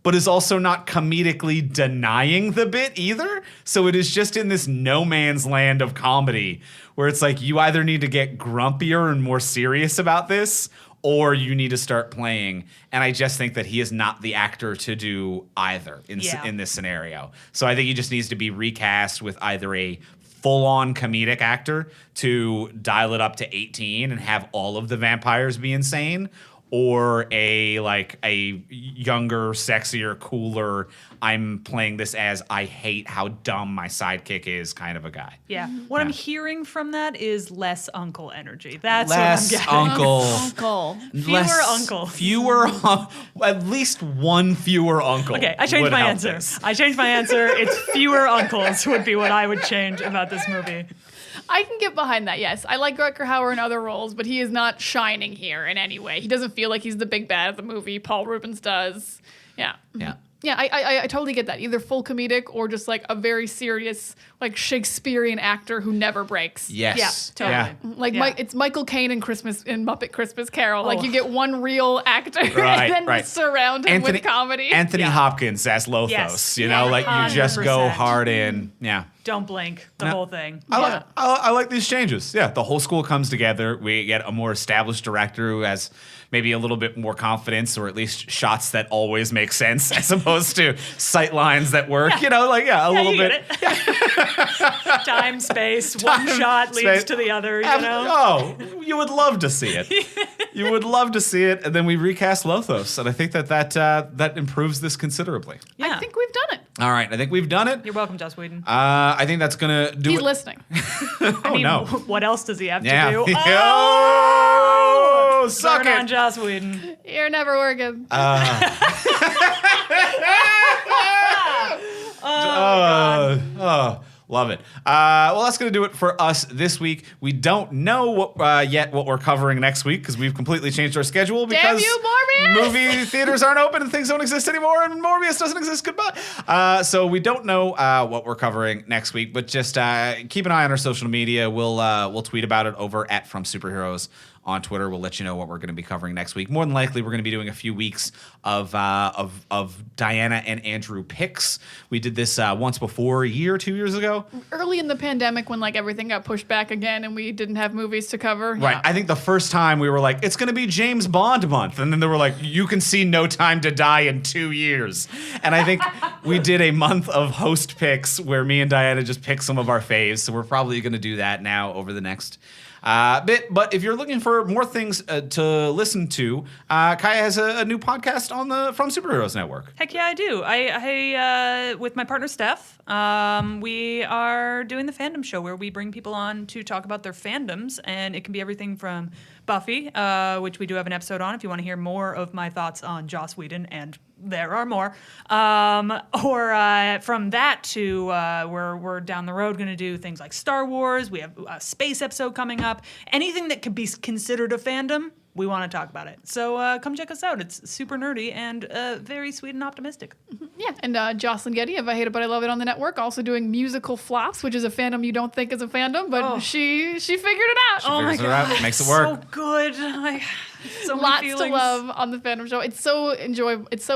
[SPEAKER 1] but is also not comedically denying the bit either. So it is just in this no man's land of comedy where it's like, you either need to get grumpier and more serious about this, or you need to start playing. And I just think that he is not the actor to do either in this scenario. So I think he just needs to be recast with either a full-on comedic actor to dial it up to 18 and have all of the vampires be insane, or a younger, sexier, cooler, I'm playing this as I hate how dumb my sidekick is kind of a guy.
[SPEAKER 3] Yeah. What I'm hearing from that is less uncle energy. That's
[SPEAKER 1] less
[SPEAKER 3] what I'm getting.
[SPEAKER 2] Uncle.
[SPEAKER 3] Fewer uncles.
[SPEAKER 1] Fewer, at least one fewer uncle.
[SPEAKER 3] Okay, I changed
[SPEAKER 1] would
[SPEAKER 3] my
[SPEAKER 1] help
[SPEAKER 3] answer.
[SPEAKER 1] this.
[SPEAKER 3] It's fewer uncles would be what I would change about this movie.
[SPEAKER 2] I can get behind that, yes. I like Rutger Hauer in other roles, but he is not shining here in any way. He doesn't feel like he's the big bad of the movie. Paul Rubens does. Yeah.
[SPEAKER 1] Yeah.
[SPEAKER 2] Yeah, I totally get that. Either full comedic or just like a very serious, like Shakespearean actor who never breaks.
[SPEAKER 1] Yes.
[SPEAKER 3] Yeah, totally.
[SPEAKER 2] Like it's Michael Caine in Muppet Christmas Carol. Like you get one real actor
[SPEAKER 1] Right,
[SPEAKER 2] and then
[SPEAKER 1] right.
[SPEAKER 2] surround him with comedy.
[SPEAKER 1] Anthony Hopkins as Lothos.
[SPEAKER 3] Yes.
[SPEAKER 1] You know, like you just go
[SPEAKER 3] 100%.
[SPEAKER 1] hard in. Yeah.
[SPEAKER 3] Don't blink. The
[SPEAKER 1] Yeah.
[SPEAKER 3] whole thing.
[SPEAKER 1] I like these changes. Yeah, the whole school comes together. We get a more established director who has maybe a little bit more confidence, or at least shots that always make sense, as opposed to sight lines that work.
[SPEAKER 3] Yeah.
[SPEAKER 1] You know, like a little
[SPEAKER 3] you
[SPEAKER 1] bit.
[SPEAKER 3] get it. Time, space, one shot leads
[SPEAKER 1] space.
[SPEAKER 3] to the other, you know?
[SPEAKER 1] Oh, you would love to see it. You would love to see it, and then we recast Lothos, and I think that improves this considerably.
[SPEAKER 3] Yeah.
[SPEAKER 2] I think we've done it.
[SPEAKER 1] All right, I think we've done it.
[SPEAKER 3] You're welcome, Joss Whedon.
[SPEAKER 1] I think that's gonna do
[SPEAKER 2] He's
[SPEAKER 1] it.
[SPEAKER 2] listening.
[SPEAKER 3] I mean,
[SPEAKER 1] no.
[SPEAKER 3] what else does he have to
[SPEAKER 1] Yeah.
[SPEAKER 3] do?
[SPEAKER 1] Oh, suck
[SPEAKER 3] Burn
[SPEAKER 1] it.
[SPEAKER 3] on Joss Whedon.
[SPEAKER 2] You're never working.
[SPEAKER 1] Love it. Well, that's going to do it for us this week. We don't know yet what we're covering next week because we've completely changed our schedule
[SPEAKER 2] Damn
[SPEAKER 1] because
[SPEAKER 2] you, Morbius!
[SPEAKER 1] movie theaters aren't open and things don't exist anymore and Morbius doesn't exist. Goodbye. So we don't know what we're covering next week, but just keep an eye on our social media. We'll tweet about it over at From Superheroes on Twitter. We'll let you know what we're going to be covering next week. More than likely, we're going to be doing a few weeks of Diana and Andrew picks. We did this once before, a year, 2 years ago.
[SPEAKER 2] Early in the pandemic when like everything got pushed back again and we didn't have movies to cover.
[SPEAKER 1] Right.
[SPEAKER 2] Yeah.
[SPEAKER 1] I think the first time we were like, it's going to be James Bond month. And then they were like, you can see No Time to Die in 2 years. And I think we did a month of host picks where me and Diana just picked some of our faves. So we're probably going to do that now over the next bit. But if you're looking for more things to listen to, Kyah has a new podcast on the From Superheroes Network.
[SPEAKER 3] Heck yeah, I do. I with my partner Steph, we are doing the Fandom Show where we bring people on to talk about their fandoms, and it can be everything from Buffy, which we do have an episode on if you want to hear more of my thoughts on Joss Whedon, and there are more. Or from that to we're down the road going to do things like Star Wars. We have a space episode coming up. Anything that could be considered a fandom, we want to talk about it. So come check us out. It's super nerdy and very sweet and optimistic.
[SPEAKER 2] Yeah, and Jocelyn Getty of I Hate It But I Love It on the network, also doing musical flops, which is a fandom you don't think is a fandom, but she figured it out.
[SPEAKER 3] Oh my
[SPEAKER 1] Figures it out,
[SPEAKER 3] god,
[SPEAKER 1] makes it work.
[SPEAKER 3] So good. So many
[SPEAKER 2] Lots
[SPEAKER 3] feelings.
[SPEAKER 2] to love on the Fandom Show. It's so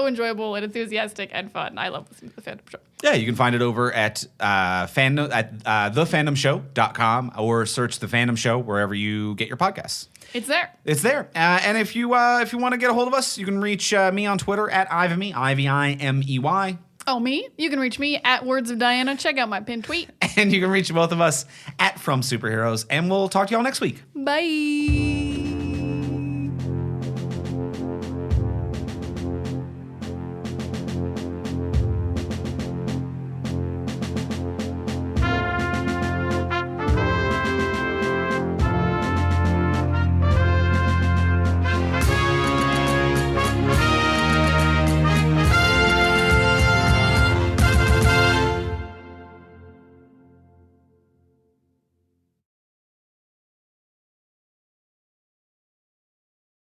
[SPEAKER 2] enjoyable and enthusiastic and fun. I love listening to the Fandom Show.
[SPEAKER 1] Yeah, you can find it over at thefandomshow.com or search The Fandom Show wherever you get your podcasts.
[SPEAKER 2] It's there.
[SPEAKER 1] It's there. And if you want to get a hold of us, you can reach me on Twitter at Ivimey, Ivimey.
[SPEAKER 2] Oh, me? You can reach me at Words of Diana. Check out my pinned tweet.
[SPEAKER 1] And you can reach both of us at From Superheroes. And we'll talk to y'all next week.
[SPEAKER 2] Bye.